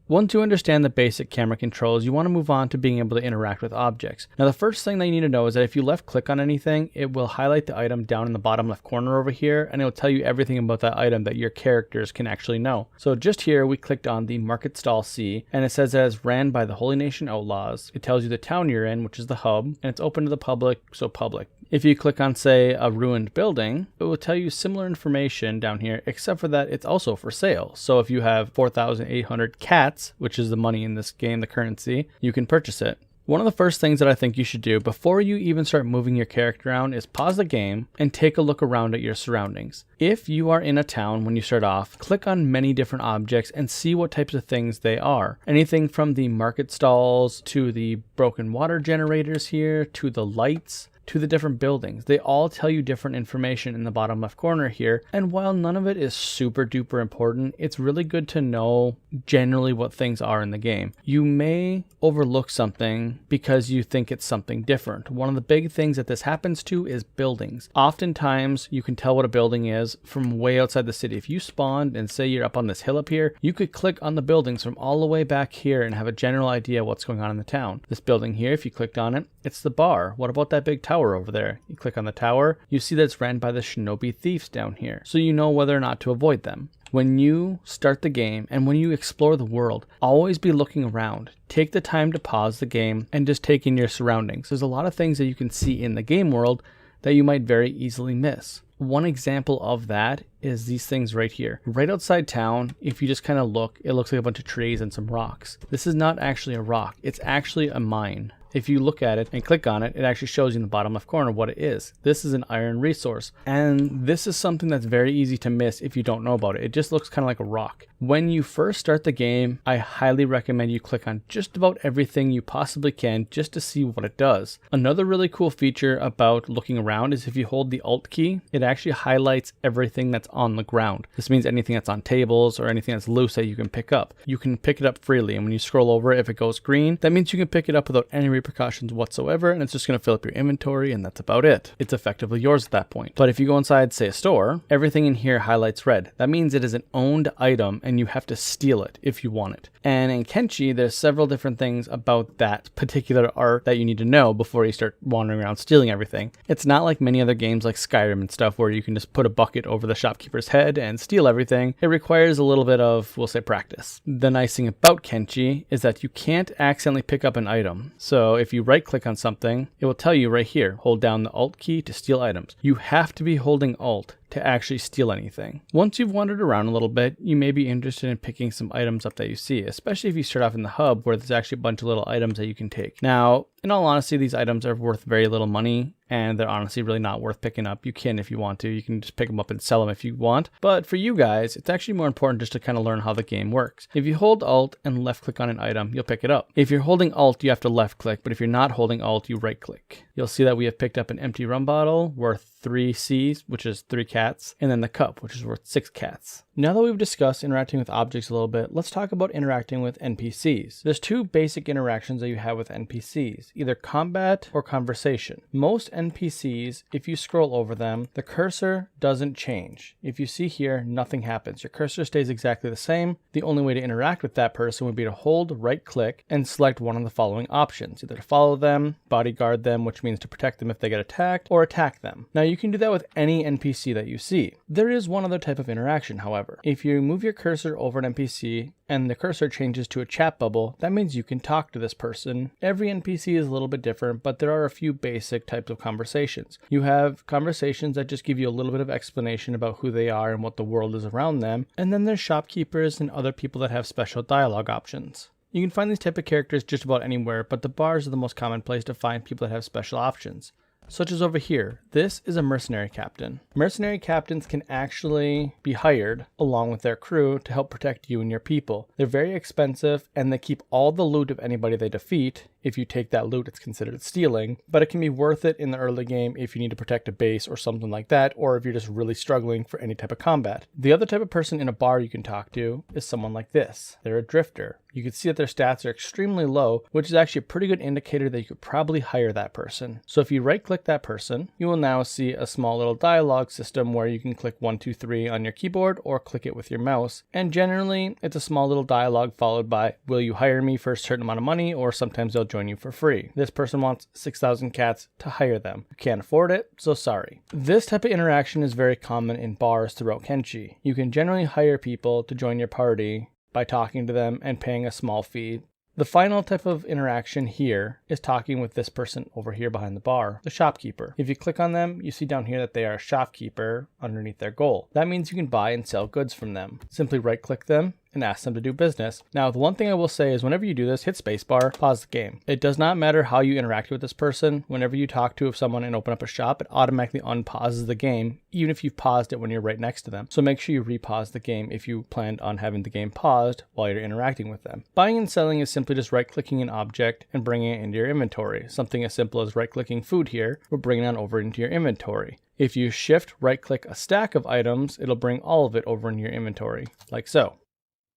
Speaker 1: Once you understand the basic camera controls, you want to move on to being able to interact with objects. Now the first thing that you need to know is that if you left click on anything, it will highlight the item down in the bottom left corner over here, and it will tell you everything about that item that your characters can actually know. So just here we clicked on the Market Stall C, and it says that it's ran by the Holy Nation Outlaws. It tells you the town you're in, which is the hub, and it's open to the public, so public. If you click on, say, a ruined building, it will tell you similar information down here, except for that it's also for sale. So if you have 4,800 cats, which is the money in this game, the currency, you can purchase it. One of the first things that I think you should do before you even start moving your character around is pause the game and take a look around at your surroundings. If you are in a town when you start off, click on many different objects and see what types of things they are. Anything from the market stalls to the broken water generators here to the lights, to the different buildings. They all tell you different information in the bottom left corner here. And while none of it is super duper important, it's really good to know generally what things are in the game. You may overlook something because you think it's something different. One of the big things that this happens to is buildings. Oftentimes you can tell what a building is from way outside the city. If you spawned and say you're up on this hill up here, you could click on the buildings from all the way back here and have a general idea what's going on in the town. This building here, if you clicked on it, it's the bar. What about that big tower over there? You click on the tower, you see that it's ran by the shinobi thieves down here, so you know whether or not to avoid them. When you start the game and when you explore the world, always be looking around. Take the time to pause the game and just take in your surroundings. There's a lot of things that you can see in the game world that you might very easily miss. One example of that is these things right here. Right outside town, if you just kind of look, it looks like a bunch of trees and some rocks. This is not actually a rock. It's actually a mine. If you look at it and click on it, it actually shows you in the bottom left corner what it is. This is an iron resource. And this is something that's very easy to miss if you don't know about it. It just looks kind of like a rock. When you first start the game, I highly recommend you click on just about everything you possibly can just to see what it does. Another really cool feature about looking around is if you hold the Alt key, it actually highlights everything that's on the ground. This means anything that's on tables or anything that's loose that you can pick up. You can pick it up freely, and when you scroll over it, if it goes green, that means you can pick it up without any repercussions whatsoever, and it's just going to fill up your inventory, and that's about it. It's effectively yours at that point. But if you go inside, say, a store, everything in here highlights red. That means it is an owned item and you have to steal it if you want it. And in Kenshi, there's several different things about that particular art that you need to know before you start wandering around stealing everything. It's not like many other games like Skyrim and stuff where you can just put a bucket over the shopkeeper's head and steal everything. It requires a little bit of, we'll say, practice. The nice thing about Kenshi is that you can't accidentally pick up an item. So if you right click on something, it will tell you right here, hold down the Alt key to steal items. You have to be holding Alt to actually steal anything. Once you've wandered around a little bit, you may be interested in picking some items up that you see, especially if you start off in the hub where there's actually a bunch of little items that you can take. Now, in all honesty, these items are worth very little money, and they're honestly really not worth picking up. You can if you want to. You can just pick them up and sell them if you want. But for you guys, it's actually more important just to kind of learn how the game works. If you hold Alt and left click on an item, you'll pick it up. If you're holding Alt, you have to left click, but if you're not holding Alt, you right click. You'll see that we have picked up an empty rum bottle worth 3 C's, which is 3 cats, and then the cup, which is worth 6 cats. Now that we've discussed interacting with objects a little bit, let's talk about interacting with NPCs. There's 2 basic interactions that you have with NPCs, either combat or conversation. Most NPCs, if you scroll over them, the cursor doesn't change. If you see here, nothing happens. Your cursor stays exactly the same. The only way to interact with that person would be to hold right click and select one of the following options, either to follow them, bodyguard them, which means to protect them if they get attacked, or attack them. Now you can do that with any NPC that you see. There is one other type of interaction, however. If you move your cursor over an NPC and the cursor changes to a chat bubble, that means you can talk to this person. Every NPC is a little bit different, but there are a few basic types of conversations. You have conversations that just give you a little bit of explanation about who they are and what the world is around them, and then there's shopkeepers and other people that have special dialogue options. You can find these type of characters just about anywhere, but the bars are the most common place to find people that have special options. Such as over here, this is a mercenary captain. Mercenary captains can actually be hired along with their crew to help protect you and your people. They're very expensive and they keep all the loot of anybody they defeat. If you take that loot, it's considered stealing, but it can be worth it in the early game if you need to protect a base or something like that, or if you're just really struggling for any type of combat. The other type of person in a bar you can talk to is someone like this. They're a drifter. You can see that their stats are extremely low, which is actually a pretty good indicator that you could probably hire that person. So if you right click that person, you will now see a small little dialogue system where you can click 1, 2, 3 on your keyboard or click it with your mouse. And generally, it's a small little dialogue followed by, will you hire me for a certain amount of money, or sometimes they'll join you for free. This person wants 6,000 cats to hire them. You can't afford it, so sorry. This type of interaction is very common in bars throughout Kenshi. You can generally hire people to join your party by talking to them and paying a small fee. The final type of interaction here is talking with this person over here behind the bar, the shopkeeper. If you click on them, you see down here that they are a shopkeeper underneath their goal. That means you can buy and sell goods from them. Simply right click them and ask them to do business. Now, the one thing I will say is whenever you do this, hit spacebar, pause the game. It does not matter how you interact with this person. Whenever you talk to someone and open up a shop, it automatically unpauses the game, even if you've paused it when you're right next to them. So make sure you repause the game if you planned on having the game paused while you're interacting with them. Buying and selling is simply just right-clicking an object and bringing it into your inventory. Something as simple as right-clicking food here will bring it on over into your inventory. If you shift right-click a stack of items, it'll bring all of it over into your inventory, like so.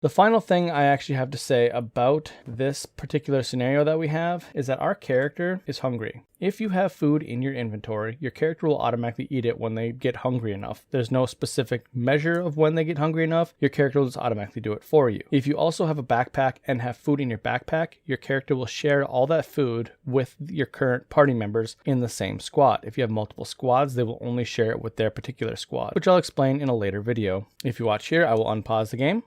Speaker 1: The final thing I actually have to say about this particular scenario that we have is that our character is hungry. If you have food in your inventory, your character will automatically eat it when they get hungry enough. There's no specific measure of when they get hungry enough. Your character will just automatically do it for you. If you also have a backpack and have food in your backpack, your character will share all that food with your current party members in the same squad. If you have multiple squads, they will only share it with their particular squad, which I'll explain in a later video. If you watch here, I will unpause the game.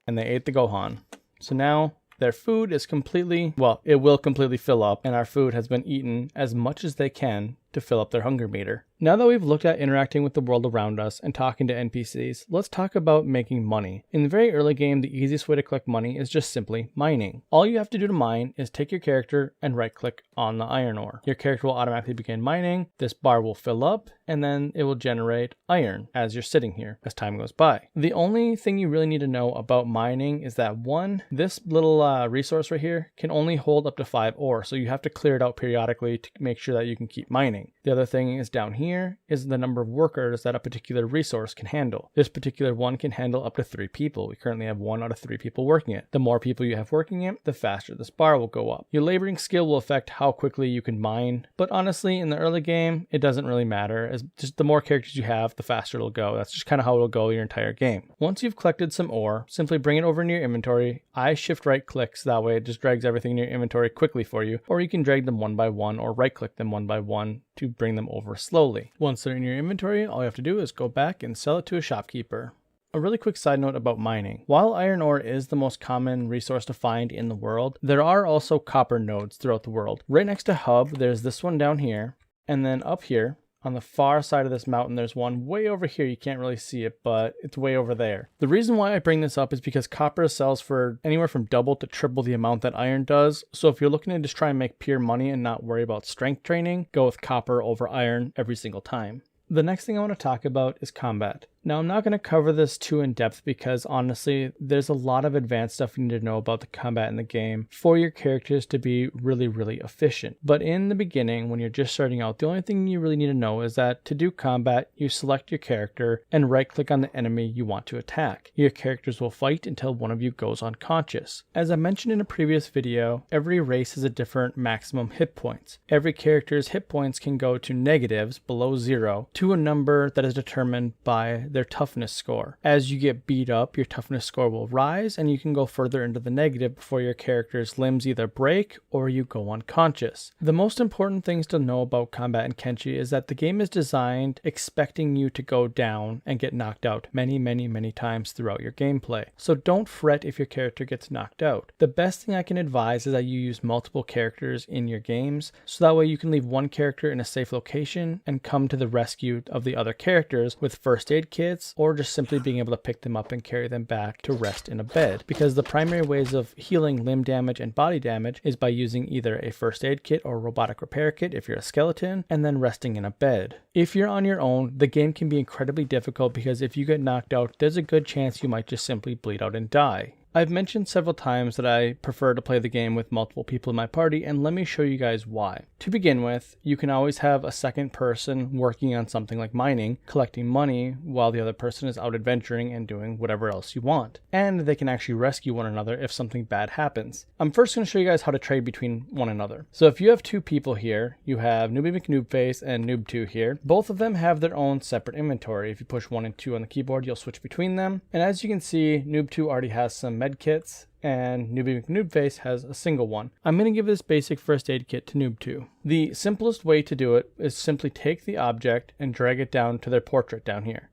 Speaker 1: And they ate the Gohan. So now their food is completely, well, it will completely fill up, and our food has been eaten as much as they can to fill up their hunger meter. Now that we've looked at interacting with the world around us and talking to NPCs, let's talk about making money. In the very early game, the easiest way to collect money is just simply mining. All you have to do to mine is take your character and right click on the iron ore. Your character will automatically begin mining, this bar will fill up, and then it will generate iron as you're sitting here as time goes by. The only thing you really need to know about mining is that one, this little resource right here can only hold up to 5 ore, so you have to clear it out periodically to make sure that you can keep mining. The other thing is down here is the number of workers that a particular resource can handle. This particular one can handle up to 3 people. We currently have 1 out of 3 people working it. The more people you have working it, the faster this bar will go up. Your laboring skill will affect how quickly you can mine, but honestly, in the early game, it doesn't really matter. As just the more characters you have, the faster it'll go. That's just kind of how it'll go your entire game. Once you've collected some ore, simply bring it over into your inventory. I shift right click so that way it just drags everything in your inventory quickly for you, or you can drag them one by one or right click them one by one to bring them over slowly. Once they're in your inventory, all you have to do is go back and sell it to a shopkeeper. A really quick side note about mining. While iron ore is the most common resource to find in the world, there are also copper nodes throughout the world. Right next to Hub, there's this one down here, and then up here, on the far side of this mountain, there's one way over here. You can't really see it, but it's way over there. The reason why I bring this up is because copper sells for anywhere from double to triple the amount that iron does. So if you're looking to just try and make pure money and not worry about strength training, go with copper over iron every single time. The next thing I want to talk about is combat. Now, I'm not going to cover this too in depth because honestly, there's a lot of advanced stuff you need to know about the combat in the game for your characters to be really, really efficient. But in the beginning, when you're just starting out, the only thing you really need to know is that to do combat, you select your character and right click on the enemy you want to attack. Your characters will fight until one of you goes unconscious. As I mentioned in a previous video, every race has a different maximum hit points. Every character's hit points can go to negatives below 0 to a number that is determined by their toughness score. As you get beat up, your toughness score will rise and you can go further into the negative before your character's limbs either break or you go unconscious. The most important things to know about combat in Kenshi is that the game is designed expecting you to go down and get knocked out many, many, many times throughout your gameplay. So don't fret if your character gets knocked out. The best thing I can advise is that you use multiple characters in your games so that way you can leave one character in a safe location and come to the rescue of the other characters with first aid kits or just simply being able to pick them up and carry them back to rest in a bed, because the primary ways of healing limb damage and body damage is by using either a first aid kit or a robotic repair kit if you're a skeleton, and then resting in a bed. If you're on your own, the game can be incredibly difficult because if you get knocked out, there's a good chance you might just simply bleed out and die. I've mentioned several times that I prefer to play the game with multiple people in my party, and let me show you guys why. To begin with, you can always have a second person working on something like mining, collecting money, while the other person is out adventuring and doing whatever else you want. And they can actually rescue one another if something bad happens. I'm first going to show you guys how to trade between one another. So if you have 2 people here, you have Newbie McNoobface and Noob2 here. Both of them have their own separate inventory. If you push 1 and 2 on the keyboard, you'll switch between them. And as you can see, Noob2 already has some med kits, and Newbie McNoobface has a single one. I'm going to give this basic first aid kit to Noob2. The simplest way to do it is simply take the object and drag it down to their portrait down here.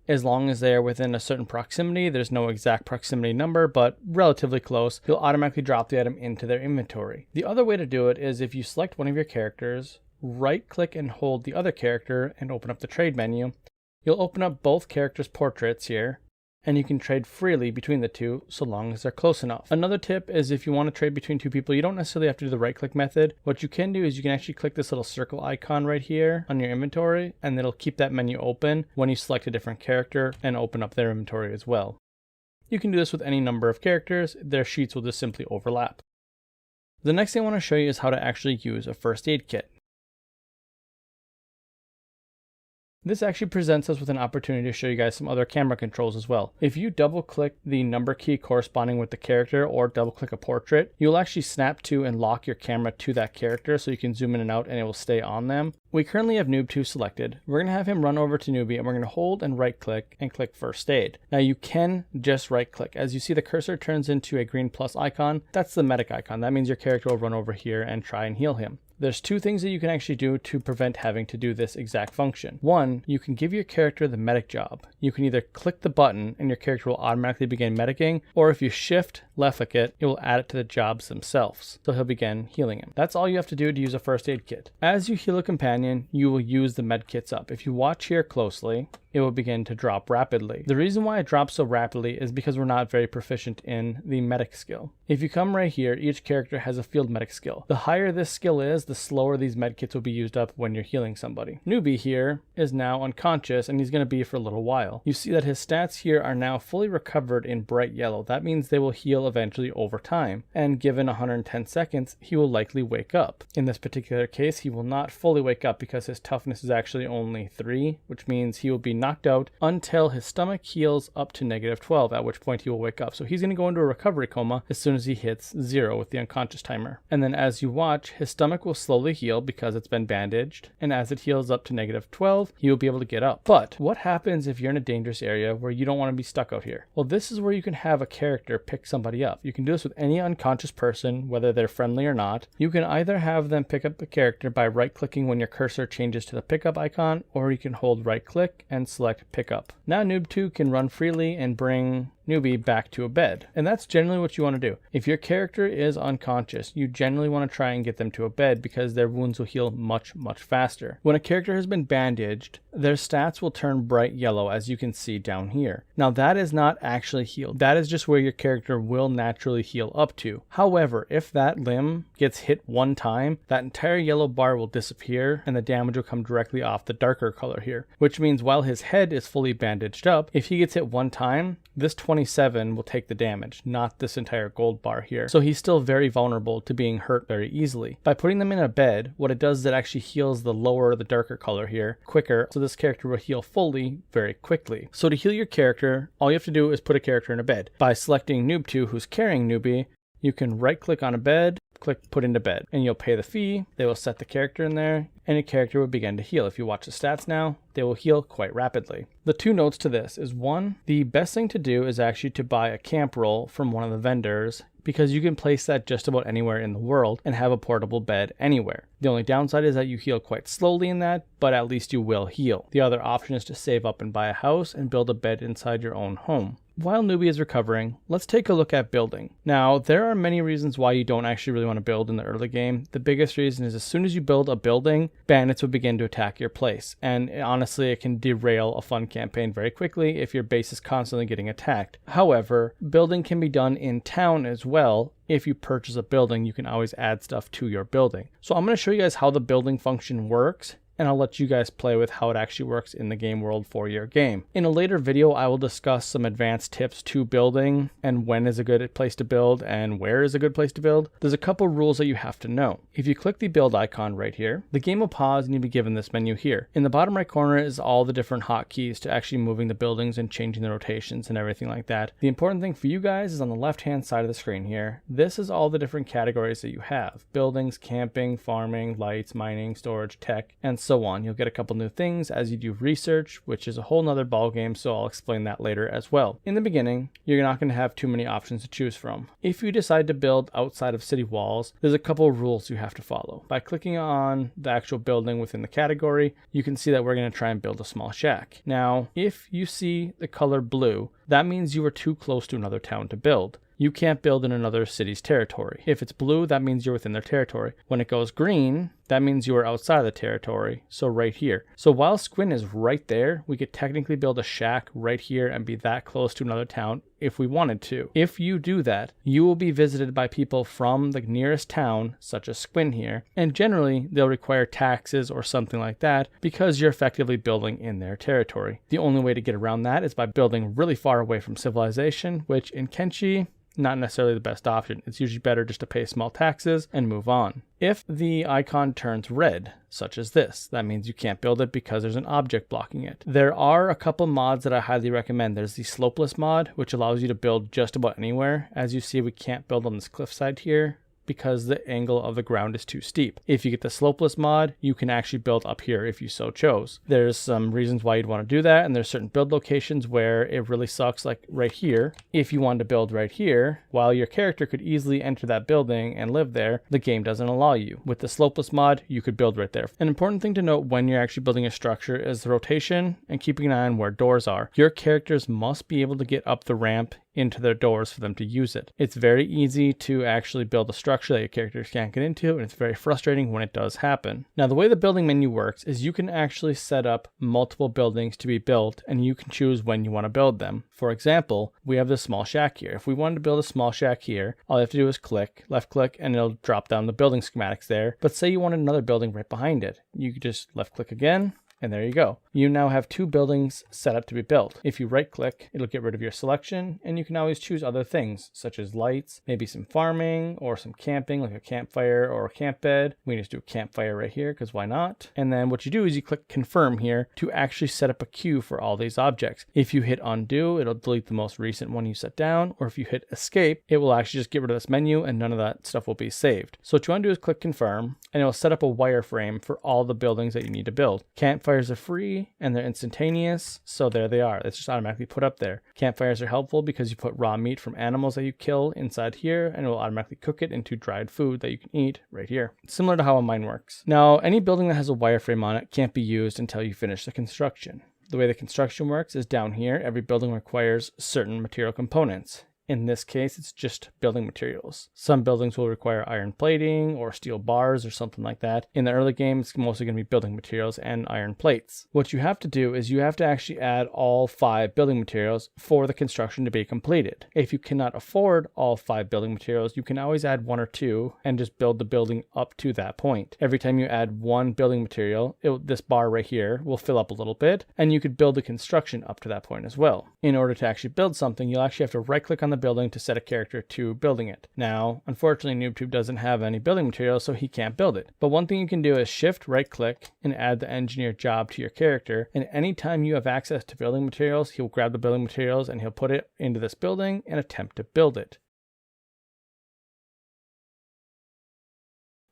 Speaker 1: As long as they are within a certain proximity, there's no exact proximity number, but relatively close, you'll automatically drop the item into their inventory. The other way to do it is if you select one of your characters, right click and hold the other character and open up the trade menu, you'll open up both characters' portraits here, and you can trade freely between the two so long as they're close enough. Another tip is if you want to trade between two people, you don't necessarily have to do the right click method. What you can do is you can actually click this little circle icon right here on your inventory, and it'll keep that menu open when you select a different character and open up their inventory as well. You can do this with any number of characters. Their sheets will just simply overlap. The next thing I want to show you is how to actually use a first aid kit. This actually presents us with an opportunity to show you guys some other camera controls as well. If you double click the number key corresponding with the character or double click a portrait, you'll actually snap to and lock your camera to that character so you can zoom in and out and it will stay on them. We currently have Noob 2 selected. We're going to have him run over to Newbie and we're going to hold and right click and click first aid. Now you can just right click. As you see, the cursor turns into a green plus icon. That's the medic icon. That means your character will run over here and try and heal him. There's two things that you can actually do to prevent having to do this exact function. One, you can give your character the medic job. You can either click the button and your character will automatically begin medicing, or if you shift left click it, it will add it to the jobs themselves. So he'll begin healing him. That's all you have to do to use a first aid kit. As you heal a companion, you will use the med kits up. If you watch here closely, it will begin to drop rapidly. The reason why it drops so rapidly is because we're not very proficient in the medic skill. If you come right here, each character has a field medic skill. The higher this skill is, the slower these med kits will be used up when you're healing somebody. Newbie here is now unconscious and he's going to be for a little while. You see that his stats here are now fully recovered in bright yellow. That means they will heal eventually over time, and given 110 seconds, he will likely wake up. In this particular case, he will not fully wake up because his toughness is actually only 3, which means he will be knocked out until his stomach heals up to -12, at which point he will wake up. So he's going to go into a recovery coma as soon as he hits 0 with the unconscious timer. And then as you watch, his stomach will slowly heal because it's been bandaged, and as it heals up to -12, he will be able to get up. But what happens if you're in a dangerous area where you don't want to be stuck out here? Well, this is where you can have a character pick somebody up. You can do this with any unconscious person, whether they're friendly or not. You can either have them pick up the character by right-clicking when your cursor changes to the pickup icon, or you can hold right-click and select pickup. Now Noob 2 can run freely and bring Newbie back to a bed. And that's generally what you want to do. If your character is unconscious, you generally want to try and get them to a bed because their wounds will heal much faster. When a character has been bandaged, their stats will turn bright yellow, as you can see down here. Now that is not actually healed. That is just where your character will naturally heal up to. However, if that limb gets hit one time, that entire yellow bar will disappear and the damage will come directly off the darker color here, which means while his head is fully bandaged up, if he gets hit one time, this 27 will take the damage, not this entire gold bar here. So he's still very vulnerable to being hurt very easily. By putting them in a bed, what it does is it actually heals the lower, the darker color here quicker, so this character will heal fully very quickly. So to heal your character, all you have to do is put a character in a bed. By selecting Noob 2, who's carrying Newbie, you can right click on a bed, click put into bed, and you'll pay the fee. They will set the character in there, and your character will begin to heal. If you watch the stats now, they will heal quite rapidly. The two notes to this is, one, the best thing to do is actually to buy a camp roll from one of the vendors, because you can place that just about anywhere in the world and have a portable bed anywhere. The only downside is that you heal quite slowly in that, but at least you will heal. The other option is to save up and buy a house and build a bed inside your own home. While Newbie is recovering, let's take a look at building. Now, there are many reasons why you don't actually really want to build in the early game. The biggest reason is as soon as you build a building, bandits will begin to attack your place. And honestly, it can derail a fun campaign very quickly if your base is constantly getting attacked. However, building can be done in town as well. If you purchase a building, you can always add stuff to your building. So I'm going to show you guys how the building function works, and I'll let you guys play with how it actually works in the game world for your game. In a later video, I will discuss some advanced tips to building and when is a good place to build and where is a good place to build. There's a couple rules that you have to know. If you click the build icon right here, the game will pause and you'll be given this menu here. In the bottom right corner is all the different hotkeys to actually moving the buildings and changing the rotations and everything like that. The important thing for you guys is on the left hand side of the screen here. This is all the different categories that you have: buildings, camping, farming, lights, mining, storage, tech, and so on. You'll get a couple new things as you do research, which is a whole nother ball game, so I'll explain that later as well. In the beginning, you're not going to have too many options to choose from. If you decide to build outside of city walls, there's a couple of rules you have to follow. By clicking on the actual building within the category, you can see that we're going to try and build a small shack. Now, if you see the color blue, that means you are too close to another town to build. You can't build in another city's territory. If it's blue, that means you're within their territory. When it goes green, that means you are outside of the territory, so right here. So while Squin is right there, we could technically build a shack right here and be that close to another town if we wanted to. If you do that, you will be visited by people from the nearest town, such as Squin here, and generally they'll require taxes or something like that because you're effectively building in their territory. The only way to get around that is by building really far away from civilization, which in Kenshi, not necessarily the best option. It's usually better just to pay small taxes and move on. If the icon turns red, such as this, that means you can't build it because there's an object blocking it. There are a couple mods that I highly recommend. There's the slopeless mod, which allows you to build just about anywhere. As you see, we can't build on this cliffside here because the angle of the ground is too steep. If you get the slopeless mod, you can actually build up here if you so chose. There's some reasons why you'd want to do that, and there's certain build locations where it really sucks, like right here. If you wanted to build right here, while your character could easily enter that building and live there, the game doesn't allow you. With the slopeless mod, you could build right there. An important thing to note when you're actually building a structure is the rotation and keeping an eye on where doors are. Your characters must be able to get up the ramp into their doors for them to use it. It's very easy to actually build a structure that your characters can't get into, and it's very frustrating when it does happen. Now, the way the building menu works is you can actually set up multiple buildings to be built, and you can choose when you want to build them. For example, we have this small shack here. If we wanted to build a small shack here, all you have to do is left click, and it'll drop down the building schematics there. But say you wanted another building right behind it. You could just left click again, and there you go. You now have two buildings set up to be built. If you right click, it'll get rid of your selection, and you can always choose other things such as lights, maybe some farming or some camping like a campfire or a camp bed. We can just do a campfire right here because why not? And then what you do is you click confirm here to actually set up a queue for all these objects. If you hit undo, it'll delete the most recent one you set down, or if you hit escape, it will actually just get rid of this menu and none of that stuff will be saved. So what you want to do is click confirm, and it will set up a wireframe for all the buildings that you need to build. Campfires are free and they're instantaneous, so there they are. It's just automatically put up there. Campfires are helpful because you put raw meat from animals that you kill inside here, and it will automatically cook it into dried food that you can eat right here. Similar to how a mine works. Now, any building that has a wireframe on it can't be used until you finish the construction. The way the construction works is down here, every building requires certain material components. In this case, it's just building materials. Some buildings will require iron plating or steel bars or something like that. In the early game, it's mostly going to be building materials and iron plates. What you have to do is you have to actually add all 5 building materials for the construction to be completed. If you cannot afford all 5 building materials, you can always add 1 or 2 and just build the building up to that point. Every time you add 1 building material, this bar right here will fill up a little bit, and you could build the construction up to that point as well. In order to actually build something, you'll actually have to right click on the building to set a character to building it. Now, unfortunately, NoobTube doesn't have any building materials, so he can't build it. But one thing you can do is shift right click and add the engineer job to your character, and anytime you have access to building materials, he'll grab the building materials and he'll put it into this building and attempt to build it.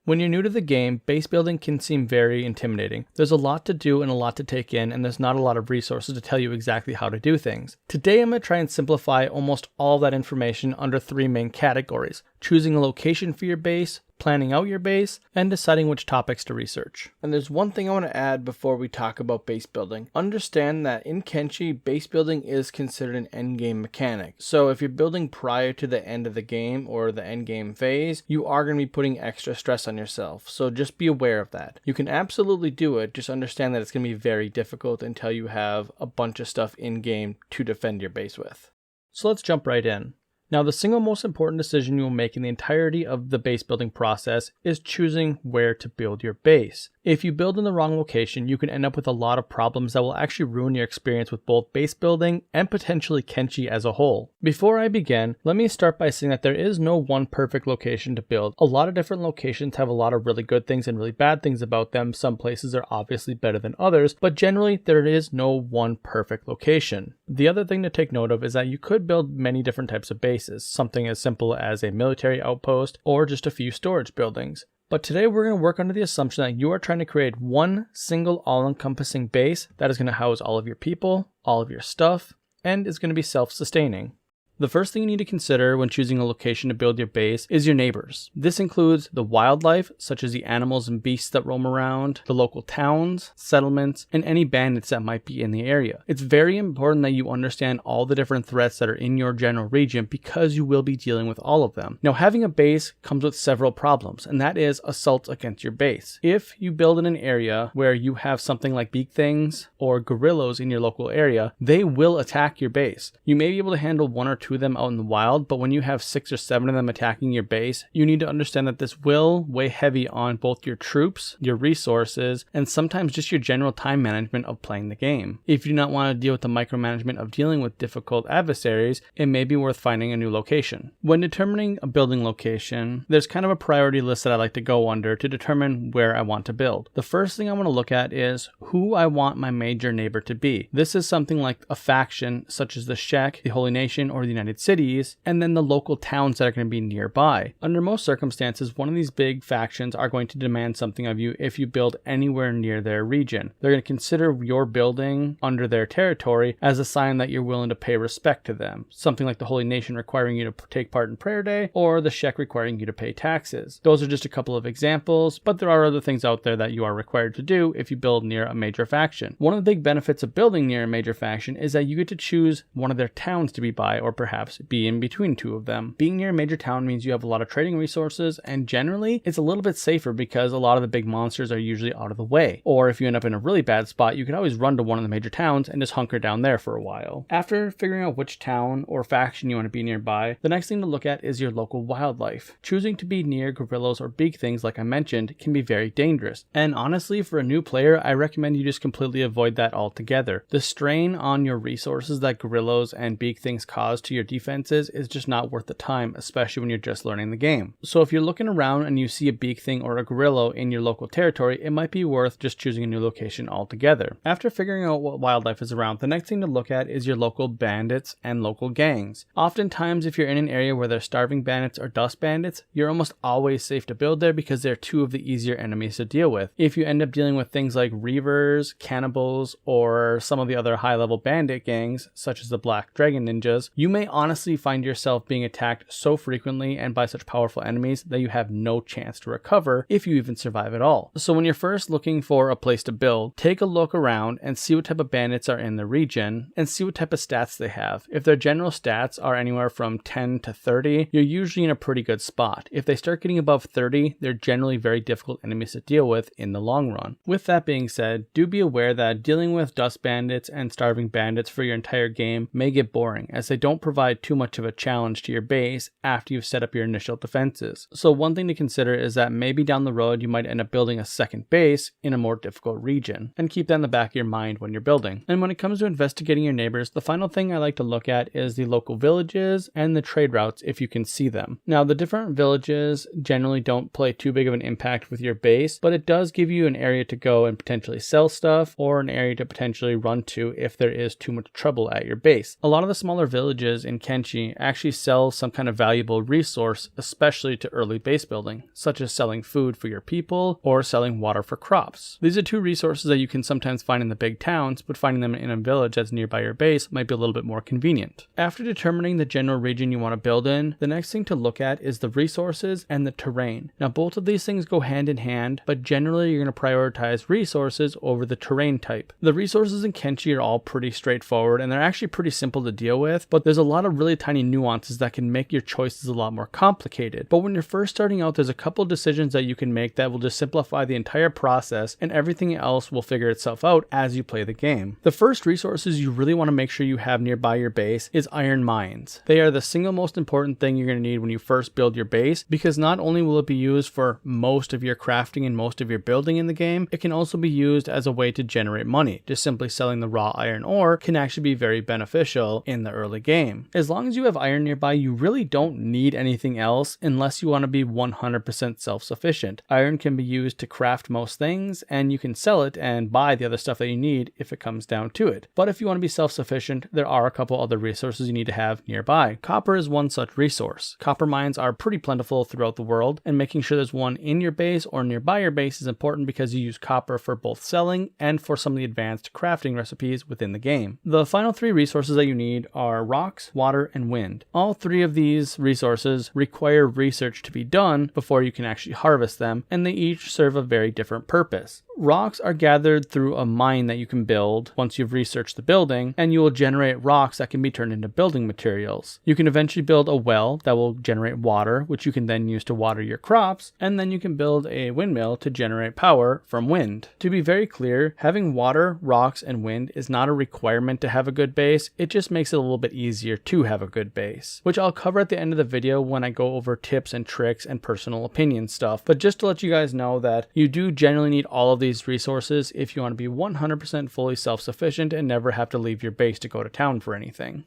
Speaker 1: When you're new to the game, base building can seem very intimidating. There's a lot to do and a lot to take in, and there's not a lot of resources to tell you exactly how to do things. Today I'm going to try and simplify almost all of that information under 3 main categories: choosing a location for your base, planning out your base, and deciding which topics to research. And there's one thing I want to add before we talk about base building. Understand that in Kenshi, base building is considered an endgame mechanic. So if you're building prior to the end of the game or the endgame phase, you are going to be putting extra stress on yourself. So just be aware of that. You can absolutely do it, just understand that it's going to be very difficult until you have a bunch of stuff in game to defend your base with. So let's jump right in. Now, the single most important decision you will make in the entirety of the base building process is choosing where to build your base. If you build in the wrong location, you can end up with a lot of problems that will actually ruin your experience with both base building and potentially Kenshi as a whole. Before I begin, let me start by saying that there is no one perfect location to build. A lot of different locations have a lot of really good things and really bad things about them. Some places are obviously better than others, but generally there is no one perfect location. The other thing to take note of is that you could build many different types of bases, something as simple as a military outpost or just a few storage buildings. But today we're going to work under the assumption that you are trying to create one single all-encompassing base that is going to house all of your people, all of your stuff, and is going to be self-sustaining. The first thing you need to consider when choosing a location to build your base is your neighbors. This includes the wildlife, such as the animals and beasts that roam around, the local towns, settlements, and any bandits that might be in the area. It's very important that you understand all the different threats that are in your general region because you will be dealing with all of them. Now, having a base comes with several problems, and that is assaults against your base. If you build in an area where you have something like beak things or gorillas in your local area, they will attack your base. You may be able to handle one or two of them out in the wild, but when you have 6 or 7 of them attacking your base, you need to understand that this will weigh heavy on both your troops, your resources, and sometimes just your general time management of playing the game. If you do not want to deal with the micromanagement of dealing with difficult adversaries, it may be worth finding a new location. When determining a building location, there's kind of a priority list that I like to go under to determine where I want to build. The first thing I want to look at is who I want my major neighbor to be. This is something like a faction such as the Shek, the Holy Nation, or the United Cities, and then the local towns that are going to be nearby. Under most circumstances, one of these big factions are going to demand something of you if you build anywhere near their region. They're going to consider your building under their territory as a sign that you're willing to pay respect to them. Something like the Holy Nation requiring you to take part in prayer day, or the Shek requiring you to pay taxes. Those are just a couple of examples, but there are other things out there that you are required to do if you build near a major faction. One of the big benefits of building near a major faction is that you get to choose one of their towns to be by, or perhaps be in between two of them. Being near a major town means you have a lot of trading resources, and generally it's a little bit safer because a lot of the big monsters are usually out of the way. Or if you end up in a really bad spot, you can always run to one of the major towns and just hunker down there for a while. After figuring out which town or faction you want to be nearby, the next thing to look at is your local wildlife. Choosing to be near gorillas or big things, like I mentioned, can be very dangerous. And honestly, for a new player, I recommend you just completely avoid that altogether. The strain on your resources that gorillas and big things cause to your defenses is just not worth the time, especially when you're just learning the game. So if you're looking around and you see a big thing or a gorilla in your local territory, it might be worth just choosing a new location altogether. After figuring out what wildlife is around, the next thing to look at is your local bandits and local gangs. Oftentimes, if you're in an area where there's starving bandits or dust bandits, you're almost always safe to build there because they're two of the easier enemies to deal with. If you end up dealing with things like reavers, cannibals, or some of the other high-level bandit gangs, such as the Black Dragon Ninjas, you may honestly find yourself being attacked so frequently and by such powerful enemies that you have no chance to recover if you even survive at all. So when you're first looking for a place to build, take a look around and see what type of bandits are in the region and see what type of stats they have. If their general stats are anywhere from 10 to 30, you're usually in a pretty good spot. If they start getting above 30, they're generally very difficult enemies to deal with in the long run. With that being said, do be aware that dealing with dust bandits and starving bandits for your entire game may get boring, as they don't provide too much of a challenge to your base after you've set up your initial defenses. So one thing to consider is that maybe down the road you might end up building a second base in a more difficult region, and keep that in the back of your mind when you're building. And when it comes to investigating your neighbors, the final thing I like to look at is the local villages and the trade routes if you can see them. Now, the different villages generally don't play too big of an impact with your base, but it does give you an area to go and potentially sell stuff, or an area to potentially run to if there is too much trouble at your base. A lot of the smaller villages in Kenshi actually sell some kind of valuable resource, especially to early base building, such as selling food for your people or selling water for crops. These are two resources that you can sometimes find in the big towns, but finding them in a village that's nearby your base might be a little bit more convenient. After determining the general region you want to build in, the next thing to look at is the resources and the terrain. Now, both of these things go hand in hand, but generally you're going to prioritize resources over the terrain type. The resources in Kenshi are all pretty straightforward, and they're actually pretty simple to deal with, but there's a lot of really tiny nuances that can make your choices a lot more complicated. But when you're first starting out, there's a couple decisions that you can make that will just simplify the entire process, and everything else will figure itself out as you play the game. The first resources you really want to make sure you have nearby your base is iron mines. They are the single most important thing you're going to need when you first build your base, because not only will it be used for most of your crafting and most of your building in the game, it can also be used as a way to generate money. Just simply selling the raw iron ore can actually be very beneficial in the early game. As long as you have iron nearby, you really don't need anything else unless you want to be 100% self-sufficient. Iron can be used to craft most things, and you can sell it and buy the other stuff that you need if it comes down to it. But if you want to be self-sufficient, there are a couple other resources you need to have nearby. Copper is one such resource. Copper mines are pretty plentiful throughout the world, and making sure there's one in your base or nearby your base is important because you use copper for both selling and for some of the advanced crafting recipes within the game. The final three resources that you need are rocks, rocks, water, and wind. All three of these resources require research to be done before you can actually harvest them, and they each serve a very different purpose. Rocks are gathered through a mine that you can build once you've researched the building, and you will generate rocks that can be turned into building materials. You can eventually build a well that will generate water, which you can then use to water your crops, and then you can build a windmill to generate power from wind. To be very clear, having water, rocks, and wind is not a requirement to have a good base, it just makes it a little bit easier to have a good base, which I'll cover at the end of the video when I go over tips and tricks and personal opinion stuff. But just to let you guys know that you do generally need all of these resources if you want to be 100% fully self-sufficient and never have to leave your base to go to town for anything.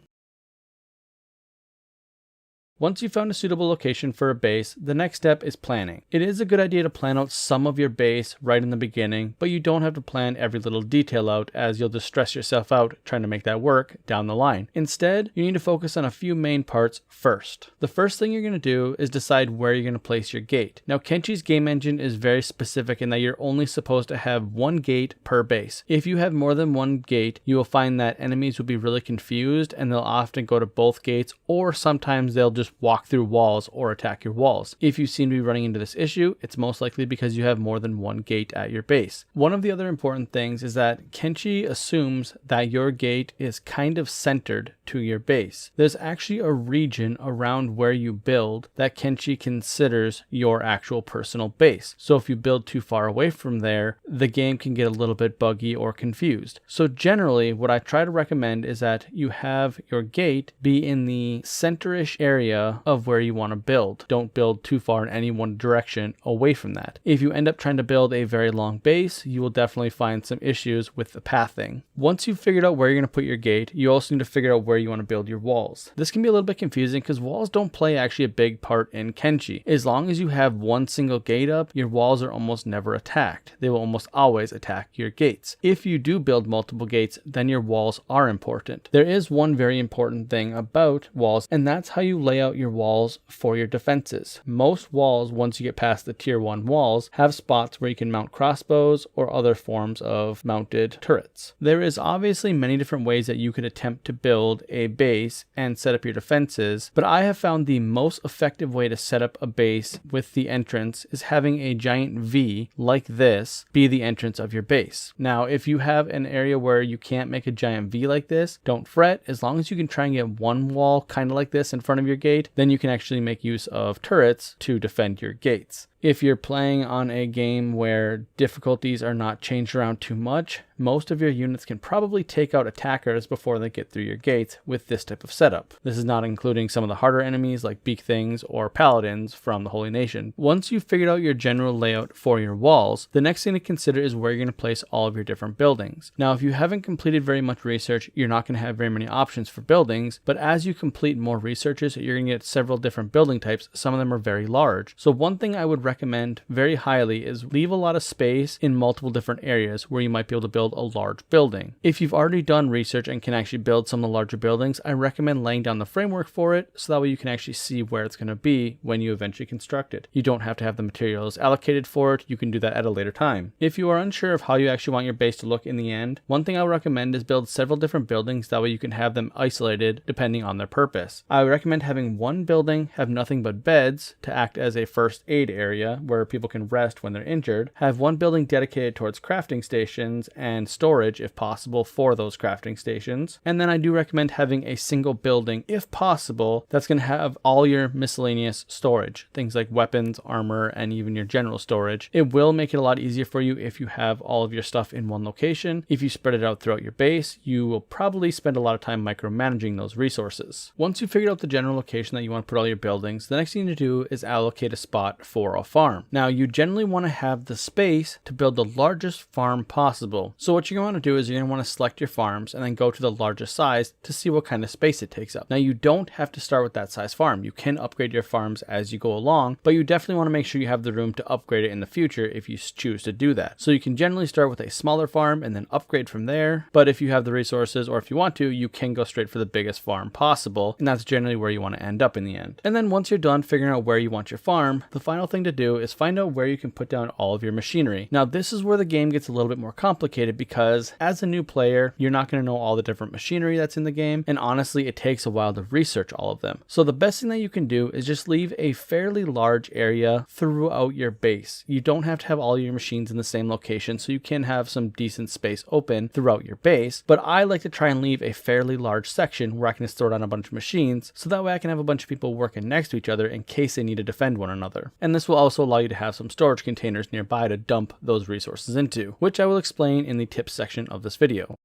Speaker 1: Once you've found a suitable location for a base, the next step is planning. It is a good idea to plan out some of your base right in the beginning, but you don't have to plan every little detail out, as you'll just stress yourself out trying to make that work down the line. Instead, you need to focus on a few main parts first. The first thing you're going to do is decide where you're going to place your gate. Now, Kenshi's game engine is very specific in that you're only supposed to have one gate per base. If you have more than one gate, you will find that enemies will be really confused and they'll often go to both gates, or sometimes they'll just walk through walls or attack your walls. If you seem to be running into this issue, it's most likely because you have more than one gate at your base. One of the other important things is that Kenshi assumes that your gate is kind of centered to your base. There's actually a region around where you build that Kenshi considers your actual personal base. So if you build too far away from there, the game can get a little bit buggy or confused. So generally, what I try to recommend is that you have your gate be in the center-ish area of where you want to build. Don't build too far in any one direction away from that. If you end up trying to build a very long base, you will definitely find some issues with the pathing. Once you've figured out where you're going to put your gate, you also need to figure out where you want to build your walls. This can be a little bit confusing because walls don't play actually a big part in Kenshi. As long as you have one single gate up, your walls are almost never attacked. They will almost always attack your gates. If you do build multiple gates, then your walls are important. There is one very important thing about walls, and that's how you lay out your walls for your defenses. Most walls, once you get past the tier 1 walls, have spots where you can mount crossbows or other forms of mounted turrets. There is obviously many different ways that you could attempt to build a base and set up your defenses, but I have found the most effective way to set up a base with the entrance is having a giant V like this be the entrance of your base. Now, if you have an area where you can't make a giant V like this, don't fret. As long as you can try and get one wall kind of like this in front of your gate, then you can actually make use of turrets to defend your gates. If you're playing on a game where difficulties are not changed around too much, most of your units can probably take out attackers before they get through your gates with this type of setup. This is not including some of the harder enemies like beak things or paladins from the Holy Nation. Once you've figured out your general layout for your walls, the next thing to consider is where you're going to place all of your different buildings. Now, if you haven't completed very much research, you're not going to have very many options for buildings, but as you complete more researches, you're going to get several different building types. Some of them are very large. So one thing I would recommend very highly is leave a lot of space in multiple different areas where you might be able to build a large building. If you've already done research and can actually build some of the larger buildings, I recommend laying down the framework for it so that way you can actually see where it's going to be when you eventually construct it. You don't have to have the materials allocated for it. You can do that at a later time. If you are unsure of how you actually want your base to look in the end, one thing I would recommend is build several different buildings. That way you can have them isolated depending on their purpose. I would recommend having one building have nothing but beds to act as a first aid area where people can rest when they're injured. Have one building dedicated towards crafting stations and storage if possible for those crafting stations. And then I do recommend having a single building if possible that's going to have all your miscellaneous storage, things like weapons, armor, and even your general storage. It will make it a lot easier for you if you have all of your stuff in one location. If you spread it out throughout your base, you will probably spend a lot of time micromanaging those resources. Once you've figured out the general location that you want to put all your buildings, the next thing to do is allocate a spot for a farm. Now, you generally want to have the space to build the largest farm possible. So what you're going to want to do is you're going to want to select your farms and then go to the largest size to see what kind of space it takes up. Now, you don't have to start with that size farm. You can upgrade your farms as you go along, but you definitely want to make sure you have the room to upgrade it in the future if you choose to do that. So you can generally start with a smaller farm and then upgrade from there. But if you have the resources or if you want to, you can go straight for the biggest farm possible. And that's generally where you want to end up in the end. And then once you're done figuring out where you want your farm, the final thing to do is find out where you can put down all of your machinery. Now this is where the game gets a little bit more complicated, because as a new player, you're not going to know all the different machinery that's in the game, and honestly it takes a while to research all of them. So the best thing that you can do is just leave a fairly large area throughout your base. You don't have to have all your machines in the same location, so you can have some decent space open throughout your base, but I like to try and leave a fairly large section where I can just throw down a bunch of machines, so that way I can have a bunch of people working next to each other in case they need to defend one another. And this will also allow you to have some storage containers nearby to dump those resources into, which I will explain in the tips section of this video.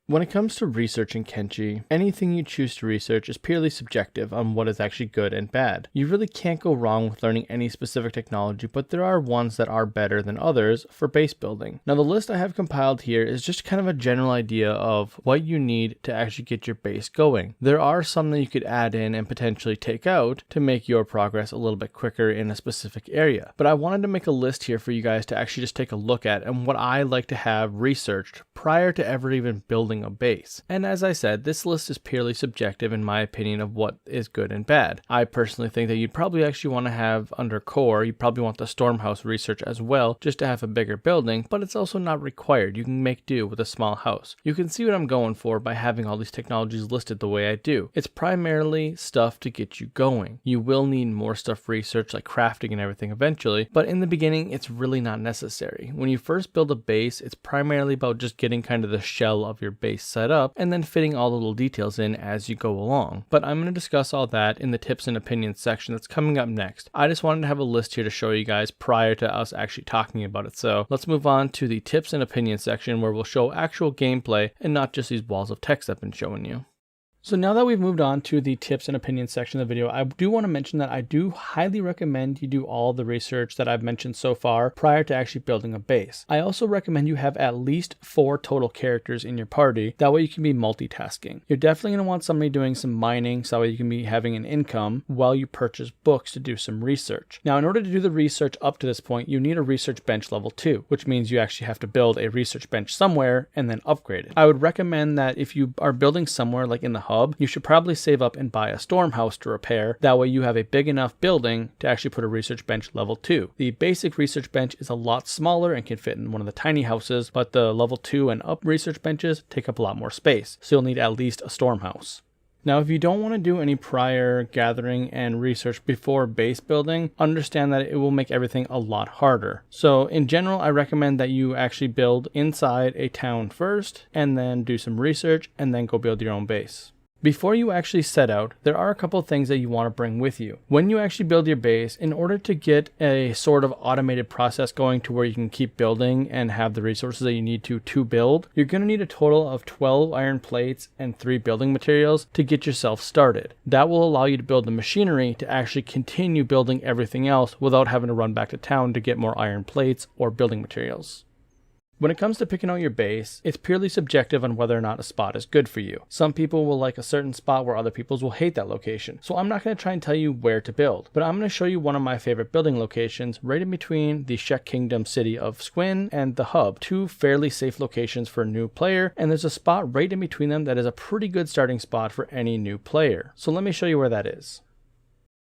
Speaker 1: When it comes to researching Kenshi, anything you choose to research is purely subjective on what is actually good and bad. You really can't go wrong with learning any specific technology, but there are ones that are better than others for base building. Now the list I have compiled here is just kind of a general idea of what you need to actually get your base going. There are some that you could add in and potentially take out to make your progress a little bit quicker in a specific area. But I wanted to make a list here for you guys to actually just take a look at and what I like to have researched prior to ever even building a base. And as I said, this list is purely subjective in my opinion of what is good and bad. I personally think that you'd probably actually want to have under core, you probably want the Stormhouse research as well, just to have a bigger building, but it's also not required. You can make do with a small house. You can see what I'm going for by having all these technologies listed the way I do. It's primarily stuff to get you going. You will need more stuff research like crafting and everything eventually, but in the beginning it's really not necessary. When you first build a base, it's primarily about just getting kind of the shell of your base set up and then fitting all the little details in as you go along. But I'm going to discuss all that in the tips and opinions section that's coming up next. I just wanted to have a list here to show you guys prior to us actually talking about it. So let's move on to the tips and opinions section where we'll show actual gameplay and not just these walls of text I've been showing you. So now that we've moved on to the tips and opinions section of the video, I do want to mention that I do highly recommend you do all the research that I've mentioned so far prior to actually building a base. I also recommend you have at least 4 total characters in your party. That way you can be multitasking. You're definitely going to want somebody doing some mining so that way you can be having an income while you purchase books to do some research. Now in order to do the research up to this point, you need a research bench level 2, which means you actually have to build a research bench somewhere and then upgrade it. I would recommend that if you are building somewhere like in the hub, you should probably save up and buy a Stormhouse to repair. That way you have a big enough building to actually put a research bench level 2. The basic research bench is a lot smaller and can fit in one of the tiny houses, but the level 2 and up research benches take up a lot more space, so you'll need at least a Stormhouse. Now, if you don't want to do any prior gathering and research before base building, understand that it will make everything a lot harder. So in general, I recommend that you actually build inside a town first and then do some research and then go build your own base. Before you actually set out, there are a couple of things that you want to bring with you. When you actually build your base, in order to get a sort of automated process going to where you can keep building and have the resources that you need to build, you're going to need a total of 12 iron plates and 3 building materials to get yourself started. That will allow you to build the machinery to actually continue building everything else without having to run back to town to get more iron plates or building materials. When it comes to picking out your base, it's purely subjective on whether or not a spot is good for you. Some people will like a certain spot where other people will hate that location. So I'm not going to try and tell you where to build, but I'm going to show you one of my favorite building locations right in between the Shek Kingdom city of Squin and the hub. 2 fairly safe locations for a new player, and there's a spot right in between them that is a pretty good starting spot for any new player. So let me show you where that is.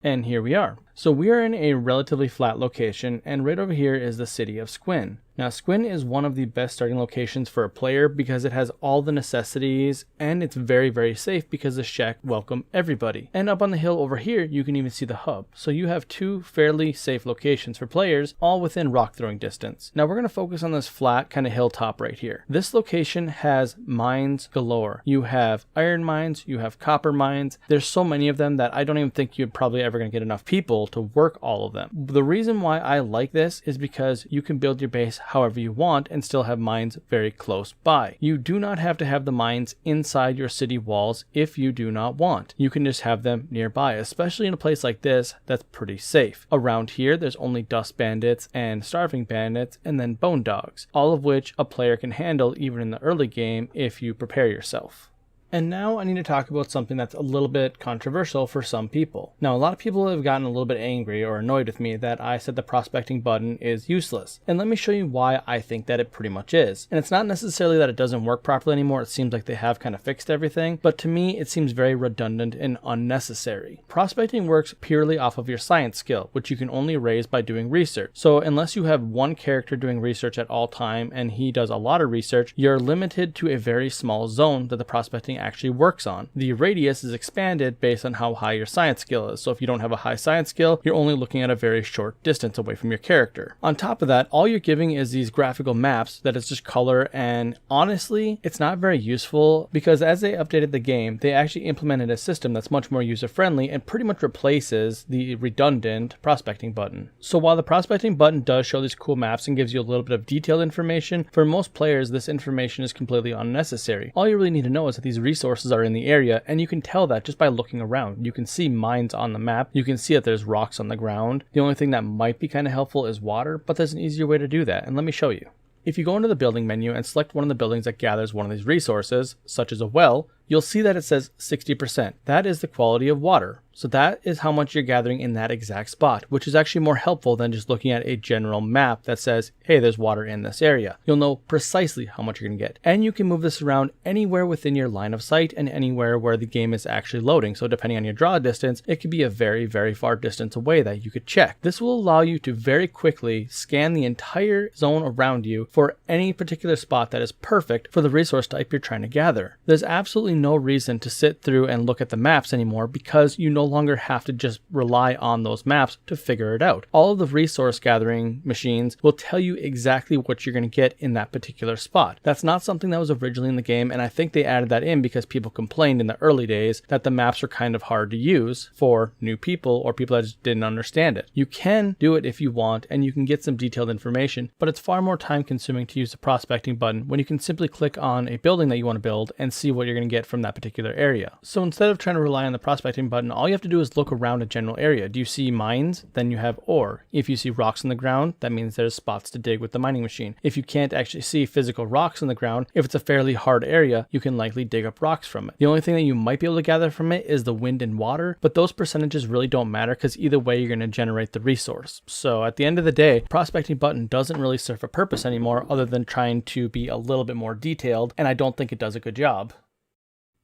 Speaker 1: And here we are. So we are in a relatively flat location, and right over here is the city of Squin. Now Squin is one of the best starting locations for a player because it has all the necessities and it's very, very safe because the Shek welcome everybody. And up on the hill over here, you can even see the hub. So you have 2 fairly safe locations for players, all within rock throwing distance. Now we're going to focus on this flat kind of hilltop right here. This location has mines galore. You have iron mines, you have copper mines. There's so many of them that I don't even think you're probably ever going to get enough people to work all of them. The reason why I like this is because you can build your base however you want and still have mines very close by. You do not have to have the mines inside your city walls if you do not want. You can just have them nearby, especially in a place like this that's pretty safe. Around here, there's only dust bandits and starving bandits and then bone dogs, all of which a player can handle even in the early game if you prepare yourself. And now I need to talk about something that's a little bit controversial for some people. Now, a lot of people have gotten a little bit angry or annoyed with me that I said the prospecting button is useless. And let me show you why I think that it pretty much is. And it's not necessarily that it doesn't work properly anymore. It seems like they have kind of fixed everything, but to me, it seems very redundant and unnecessary. Prospecting works purely off of your science skill, which you can only raise by doing research. So unless you have one character doing research at all time and he does a lot of research, you're limited to a very small zone that the prospecting actually works on. The radius is expanded based on how high your science skill is. So if you don't have a high science skill, you're only looking at a very short distance away from your character. On top of that, all you're giving is these graphical maps that is just color, and honestly, it's not very useful because as they updated the game, they actually implemented a system that's much more user-friendly and pretty much replaces the redundant prospecting button. So while the prospecting button does show these cool maps and gives you a little bit of detailed information, for most players, this information is completely unnecessary. All you really need to know is that these resources are in the area, and you can tell that just by looking around. You can see mines on the map. You can see that there's rocks on the ground. The only thing that might be kind of helpful is water, but there's an easier way to do that, and let me show you. If you go into the building menu and select one of the buildings that gathers one of these resources, such as a well, you'll see that it says 60%. That is the quality of water. So that is how much you're gathering in that exact spot, which is actually more helpful than just looking at a general map that says, hey, there's water in this area. You'll know precisely how much you're going to get. And you can move this around anywhere within your line of sight and anywhere where the game is actually loading. So depending on your draw distance, it could be a very, very far distance away that you could check. This will allow you to very quickly scan the entire zone around you for any particular spot that is perfect for the resource type you're trying to gather. There's absolutely no reason to sit through and look at the maps anymore because you no longer have to just rely on those maps to figure it out. All of the resource gathering machines will tell you exactly what you're going to get in that particular spot. That's not something that was originally in the game, and I think they added that in because people complained in the early days that the maps were kind of hard to use for new people or people that just didn't understand it. You can do it if you want, and you can get some detailed information, but it's far more time consuming to use the prospecting button when you can simply click on a building that you want to build and see what you're going to get from that particular area. So instead of trying to rely on the prospecting button, all you have to do is look around a general area. Do you see mines? Then you have ore. If you see rocks on the ground, that means there's spots to dig with the mining machine. If you can't actually see physical rocks on the ground, if it's a fairly hard area, you can likely dig up rocks from it. The only thing that you might be able to gather from it is the wind and water, but those percentages really don't matter because either way you're going to generate the resource. So at the end of the day, prospecting button doesn't really serve a purpose anymore other than trying to be a little bit more detailed, and I don't think it does a good job.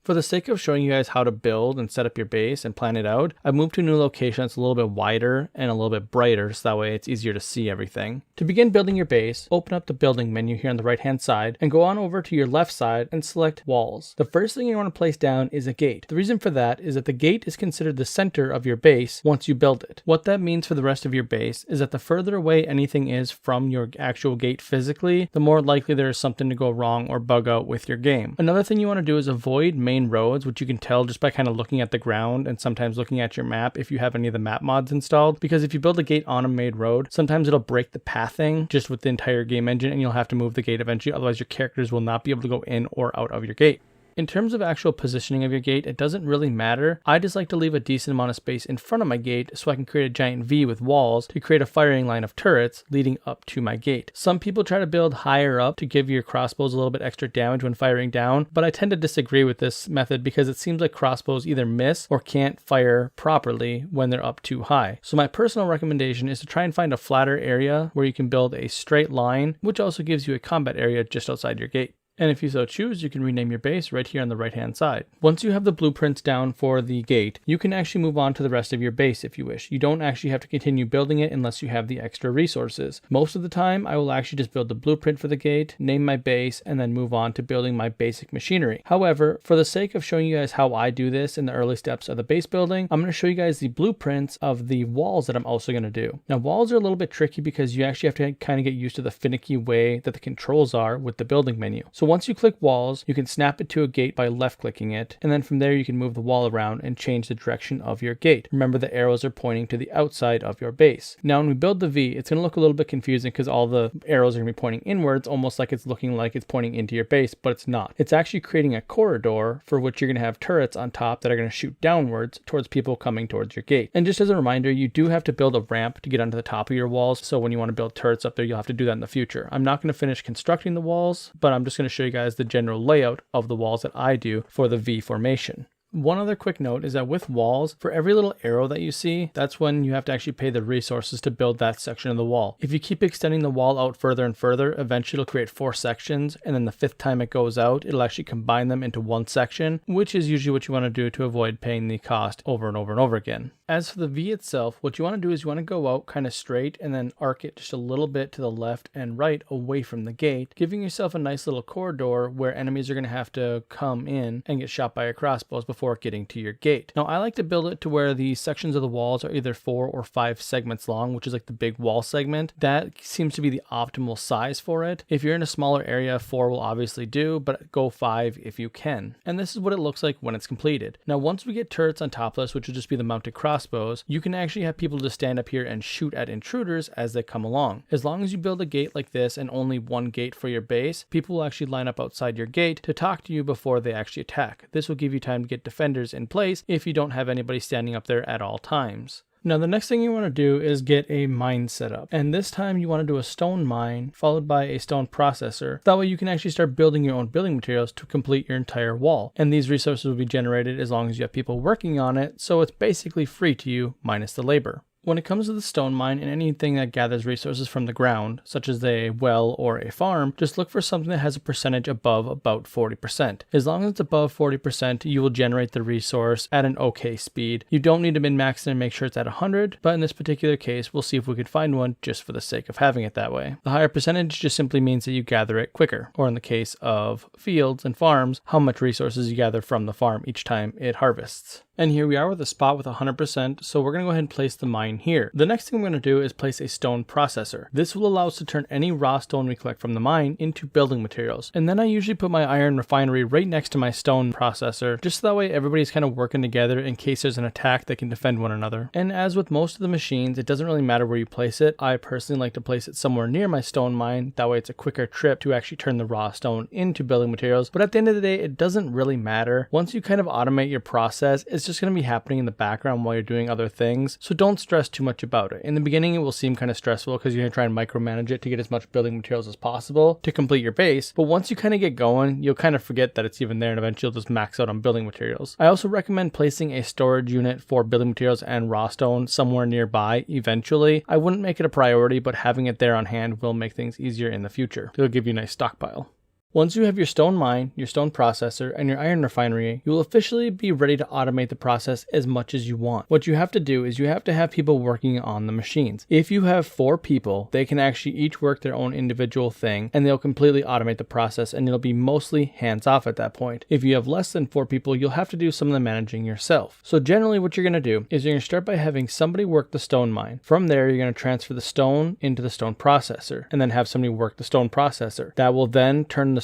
Speaker 1: For the sake of showing you guys how to build and set up your base and plan it out, I've moved to a new location that's a little bit wider and a little bit brighter so that way it's easier to see everything. To begin building your base, open up the building menu here on the right hand side and go on over to your left side and select walls. The first thing you want to place down is a gate. The reason for that is that the gate is considered the center of your base once you build it. What that means for the rest of your base is that the further away anything is from your actual gate physically, the more likely there is something to go wrong or bug out with your game. Another thing you want to do is avoid main roads, which you can tell just by kind of looking at the ground and sometimes looking at your map if you have any of the map mods installed, because if you build a gate on a main road, sometimes it'll break the pathing just with the entire game engine and you'll have to move the gate eventually, otherwise your characters will not be able to go in or out of your gate. In terms of actual positioning of your gate, it doesn't really matter. I just like to leave a decent amount of space in front of my gate so I can create a giant V with walls to create a firing line of turrets leading up to my gate. Some people try to build higher up to give your crossbows a little bit extra damage when firing down, but I tend to disagree with this method because it seems like crossbows either miss or can't fire properly when they're up too high. So my personal recommendation is to try and find a flatter area where you can build a straight line, which also gives you a combat area just outside your gate. And if you so choose, you can rename your base right here on the right hand side. Once you have the blueprints down for the gate, you can actually move on to the rest of your base if you wish. You don't actually have to continue building it unless you have the extra resources. Most of the time, I will actually just build the blueprint for the gate, name my base, and then move on to building my basic machinery. However, for the sake of showing you guys how I do this in the early steps of the base building, I'm going to show you guys the blueprints of the walls that I'm also going to do. Now, walls are a little bit tricky because you actually have to kind of get used to the finicky way that the controls are with the building menu. So once you click walls, you can snap it to a gate by left clicking it, and then from there you can move the wall around and change the direction of your gate. Remember, the arrows are pointing to the outside of your base. Now when we build the V, it's going to look a little bit confusing because all the arrows are going to be pointing inwards, almost like it's looking like it's pointing into your base, but it's not. It's actually creating a corridor for which you're going to have turrets on top that are going to shoot downwards towards people coming towards your gate. And just as a reminder, you do have to build a ramp to get onto the top of your walls, so when you want to build turrets up there, you'll have to do that in the future. I'm not going to finish constructing the walls, but I'm just going to show you guys the general layout of the walls that I do for the V formation. One other quick note is that with walls, for every little arrow that you see, that's when you have to actually pay the resources to build that section of the wall. If you keep extending the wall out further and further, eventually it'll create 4 sections, and then the 5th time it goes out, it'll actually combine them into one section, which is usually what you want to do to avoid paying the cost over and over and over again. As for the V itself, what you want to do is you want to go out kind of straight and then arc it just a little bit to the left and right away from the gate, giving yourself a nice little corridor where enemies are going to have to come in and get shot by your crossbows before getting to your gate. Now, I like to build it to where the sections of the walls are either 4 or 5 segments long, which is like the big wall segment. That seems to be the optimal size for it. If you're in a smaller area, 4 will obviously do, but go 5 if you can. And this is what it looks like when it's completed. Now, once we get turrets on top of this, which will just be the mounted crossbows, you can actually have people just stand up here and shoot at intruders as they come along. As long as you build a gate like this and only one gate for your base, people will actually line up outside your gate to talk to you before they actually attack. This will give you time to get defenders in place if you don't have anybody standing up there at all times. Now, the next thing you want to do is get a mine set up, and this time you want to do a stone mine followed by a stone processor. That way you can actually start building your own building materials to complete your entire wall, and these resources will be generated as long as you have people working on it, so it's basically free to you minus the labor. When it comes to the stone mine and anything that gathers resources from the ground, such as a well or a farm, just look for something that has a percentage above about 40%. As long as it's above 40%, you will generate the resource at an okay speed. You don't need to min-max it and make sure it's at 100, but in this particular case, we'll see if we could find one just for the sake of having it that way. The higher percentage just simply means that you gather it quicker, or in the case of fields and farms, how much resources you gather from the farm each time it harvests. And here we are with a spot with 100%, so we're going to go ahead and place the mine here. The next thing we're going to do is place a stone processor. This will allow us to turn any raw stone we collect from the mine into building materials. And then I usually put my iron refinery right next to my stone processor, just so that way everybody's kind of working together in case there's an attack that can defend one another. And as with most of the machines, it doesn't really matter where you place it. I personally like to place it somewhere near my stone mine. That way it's a quicker trip to actually turn the raw stone into building materials. But at the end of the day, it doesn't really matter. Once you kind of automate your process, it's just going to be happening in the background while you're doing other things, so don't stress too much about it. In the beginning it will seem kind of stressful because you're going to try and micromanage it to get as much building materials as possible to complete your base, but once you kind of get going, you'll kind of forget that it's even there and eventually you'll just max out on building materials. I also recommend placing a storage unit for building materials and raw stone somewhere nearby eventually. I wouldn't make it a priority, but having it there on hand will make things easier in the future. It'll give you a nice stockpile. Once you have your stone mine, your stone processor, and your iron refinery, you will officially be ready to automate the process as much as you want. What you have to do is you have to have people working on the machines. If you have 4 people, they can actually each work their own individual thing, and they'll completely automate the process, and it'll be mostly hands-off at that point. If you have less than 4 people, you'll have to do some of the managing yourself. So generally what you're going to do is you're going to start by having somebody work the stone mine. From there, you're going to transfer the stone into the stone processor, and then have somebody work the stone processor. That will then turn the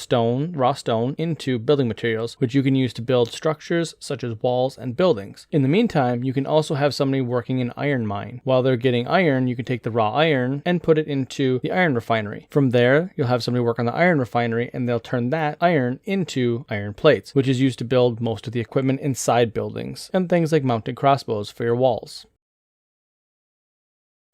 Speaker 1: raw stone into building materials, which you can use to build structures such as walls and buildings. In the meantime, you can also have somebody working an iron mine. While they're getting iron, you can take the raw iron and put it into the iron refinery. From there, you'll have somebody work on the iron refinery and they'll turn that iron into iron plates, which is used to build most of the equipment inside buildings and things like mounted crossbows for your walls.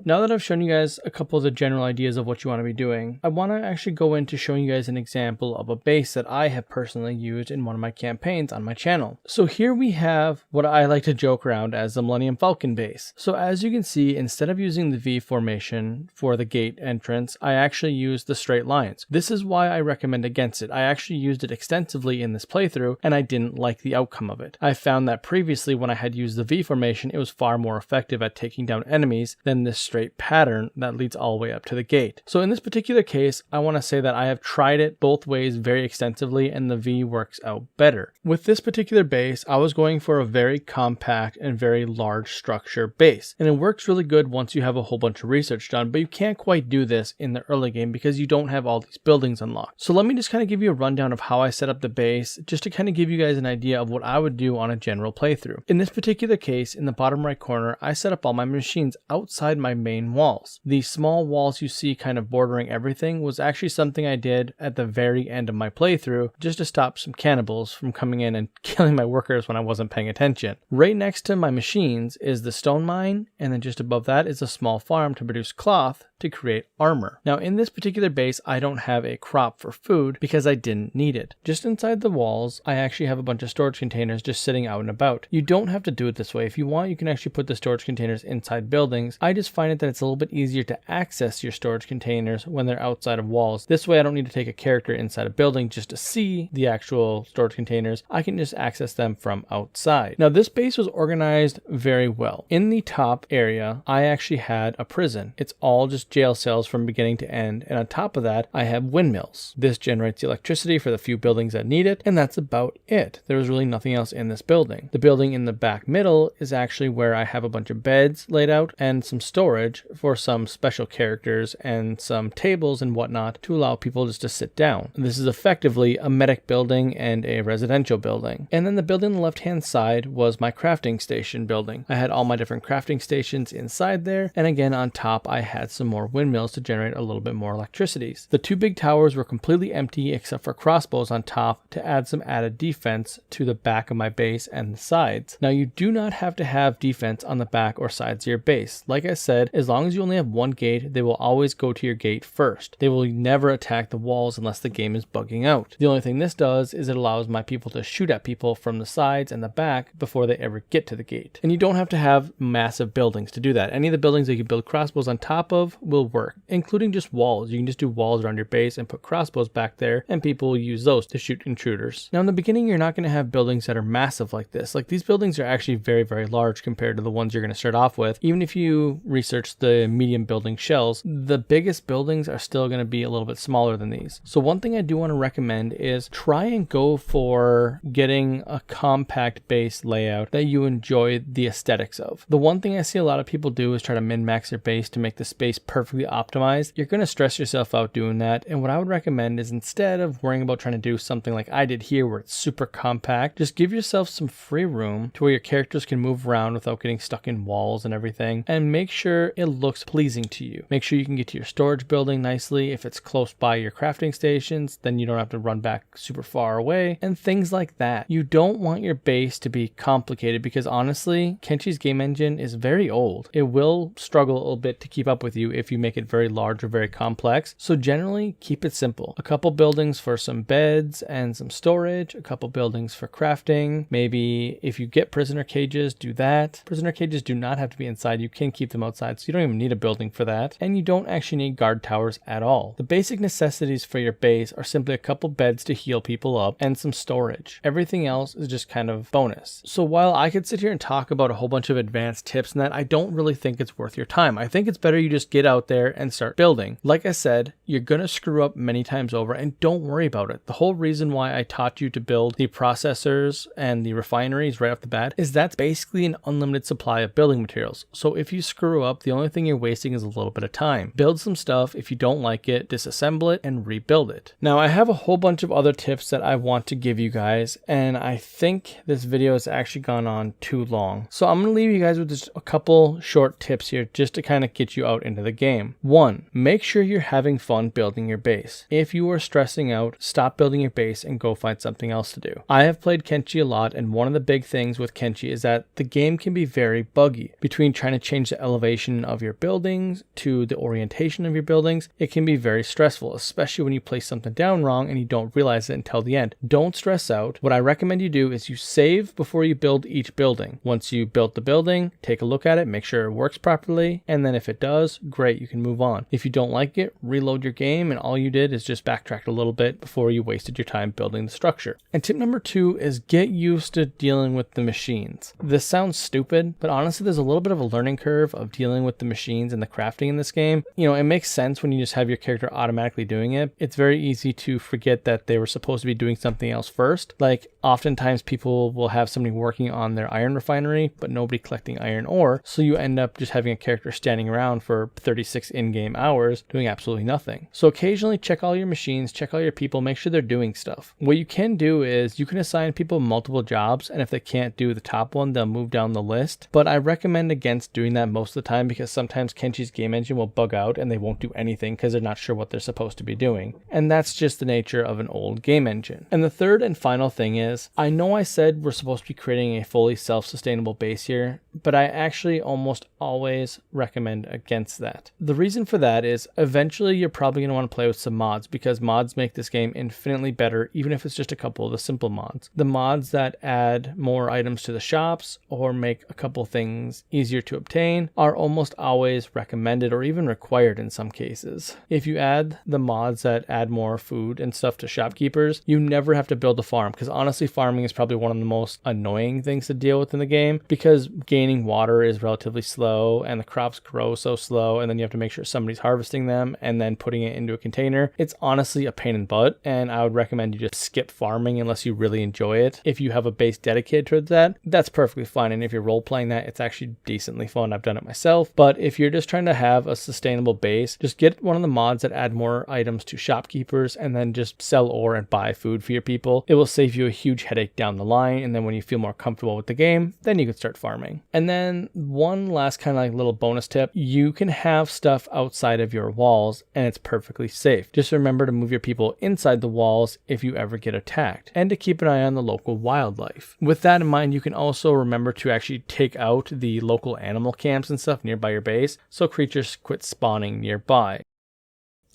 Speaker 1: Now that I've shown you guys a couple of the general ideas of what you want to be doing, I want to actually go into showing you guys an example of a base that I have personally used in one of my campaigns on my channel. So here we have what I like to joke around as the Millennium Falcon base. So as you can see, instead of using the V formation for the gate entrance, I actually used the straight lines. This is why I recommend against it. I actually used it extensively in this playthrough and I didn't like the outcome of it. I found that previously when I had used the V formation, it was far more effective at taking down enemies than this straight pattern that leads all the way up to the gate. So in this particular case, I want to say that I have tried it both ways very extensively and the V works out better. With this particular base, I was going for a very compact and very large structure base, and it works really good once you have a whole bunch of research done, but you can't quite do this in the early game because you don't have all these buildings unlocked. So let me just kind of give you a rundown of how I set up the base, just to kind of give you guys an idea of what I would do on a general playthrough. In this particular case, in the bottom right corner, I set up all my machines outside my main walls. The small walls you see kind of bordering everything was actually something I did at the very end of my playthrough just to stop some cannibals from coming in and killing my workers when I wasn't paying attention. Right next to my machines is the stone mine, and then just above that is a small farm to produce cloth to create armor. Now in this particular base, I don't have a crop for food because I didn't need it. Just inside the walls, I actually have a bunch of storage containers just sitting out and about. You don't have to do it this way. If you want, you can actually put the storage containers inside buildings. I just find it that it's a little bit easier to access your storage containers when they're outside of walls. This way I don't need to take a character inside a building just to see the actual storage containers. I can just access them from outside. Now this base was organized very well. In the top area, I actually had a prison. It's all just jail cells from beginning to end, and on top of that I have windmills. This generates the electricity for the few buildings that need it, and that's about it. There was really nothing else in this building. The building in the back middle is actually where I have a bunch of beds laid out and some storage for some special characters and some tables and whatnot to allow people just to sit down. This is effectively a medic building and a residential building. And then the building on the left hand side was my crafting station building. I had all my different crafting stations inside there, and again on top I had some more windmills to generate a little bit more electricities. The two big towers were completely empty except for crossbows on top to add some added defense to the back of my base and the sides. Now you do not have to have defense on the back or sides of your base. Like I said, as long as you only have one gate, they will always go to your gate first. They will never attack the walls unless the game is bugging out. The only thing this does is it allows my people to shoot at people from the sides and the back before they ever get to the gate. And you don't have to have massive buildings to do that. Any of the buildings that you build crossbows on top of will work, including just walls. You can just do walls around your base and put crossbows back there, and people will use those to shoot intruders. Now in the beginning, you're not going to have buildings that are massive like this. Like these buildings are actually very, very large compared to the ones you're going to start off with. Even if you research the medium building shells, the biggest buildings are still going to be a little bit smaller than these. So one thing I do want to recommend is try and go for getting a compact base layout that you enjoy the aesthetics of. The one thing I see a lot of people do is try to min-max their base to make the space perfectly optimized. You're going to stress yourself out doing that, and what I would recommend is instead of worrying about trying to do something like I did here where it's super compact, just give yourself some free room to where your characters can move around without getting stuck in walls and everything, and make sure it looks pleasing to you. Make sure you can get to your storage building nicely. If it's close by your crafting stations, then you don't have to run back super far away and things like that. You don't want your base to be complicated because honestly, Kenshi's game engine is very old. It will struggle a little bit to keep up with you if you make it very large or very complex. So generally keep it simple. A couple buildings for some beds and some storage, a couple buildings for crafting. Maybe if you get prisoner cages, do that. Prisoner cages do not have to be inside. You can keep them outside, so you don't even need a building for that. And you don't actually need guard towers at all. The basic necessities for your base are simply a couple beds to heal people up and some storage. Everything else is just kind of bonus. So while I could sit here and talk about a whole bunch of advanced tips and that, I don't really think it's worth your time. I think it's better you just get out there and start building. Like I said, you're gonna screw up many times over, and don't worry about it. The whole reason why I taught you to build the processors and the refineries right off the bat is that's basically an unlimited supply of building materials. So if you screw up, the only thing you're wasting is a little bit of time. Build some stuff. If you don't like it, disassemble it and rebuild it. Now I have a whole bunch of other tips that I want to give you guys, and I think this video has actually gone on too long. So I'm gonna leave you guys with just a couple short tips here just to kind of get you out into the game. 1, make sure you're having fun building your base. If you are stressing out, stop building your base and go find something else to do. I have played Kenshi a lot, and one of the big things with Kenshi is that the game can be very buggy. Between trying to change the elevation of your buildings to the orientation of your buildings, it can be very stressful, especially when you place something down wrong and you don't realize it until the end. Don't stress out. What I recommend you do is you save before you build each building. Once you built the building, take a look at it, make sure it works properly, and then if it does, great, you can move on. If you don't like it, reload your game, and all you did is just backtrack a little bit before you wasted your time building the structure. And tip number 2 is get used to dealing with the machines. This sounds stupid, but honestly there's a little bit of a learning curve of dealing with the machines and the crafting in this game. You know, it makes sense when you just have your character automatically doing it. It's very easy to forget that they were supposed to be doing something else first. Like oftentimes people will have somebody working on their iron refinery but nobody collecting iron ore, so you end up just having a character standing around for 36 in-game hours doing absolutely nothing. So occasionally check all your machines, check all your people, make sure they're doing stuff. What you can do is you can assign people multiple jobs, and if they can't do the top one, they'll move down the list. But I recommend against doing that most of the time because sometimes Kenshi's game engine will bug out and they won't do anything because they're not sure what they're supposed to be doing. And that's just the nature of an old game engine. And the third and final thing is, I know I said we're supposed to be creating a fully self-sustainable base here, but I actually almost always recommend against that. The reason for that is eventually you're probably going to want to play with some mods, because mods make this game infinitely better, even if it's just a couple of the simple mods. The mods that add more items to the shops or make a couple things easier to obtain are almost always recommended or even required in some cases. If you add the mods that add more food and stuff to shopkeepers, you never have to build a farm, because honestly farming is probably one of the most annoying things to deal with in the game, because gaining water is relatively slow and the crops grow so slow, and then you have to make sure somebody's harvesting them and then putting it into a container. It's honestly a pain in the butt, and I would recommend you just skip farming unless you really enjoy it. If you have a base dedicated towards that, that's perfectly fine, and if you're role playing that, it's actually decently fun. I've done it myself. But if you're just trying to have a sustainable base, just get one of the mods that add more items to shopkeepers and then just sell ore and buy food for your people. It will save you a huge headache down the line, and then when you feel more comfortable with the game, then you can start farming. And then one last kind of like little bonus tip, you can have stuff outside of your walls and it's perfectly safe. Just remember to move your people inside the walls if you ever get attacked, and to keep an eye on the local wildlife. With that in mind, you can also remember to actually take out the local animal camps and stuff nearby your base so creatures quit spawning nearby.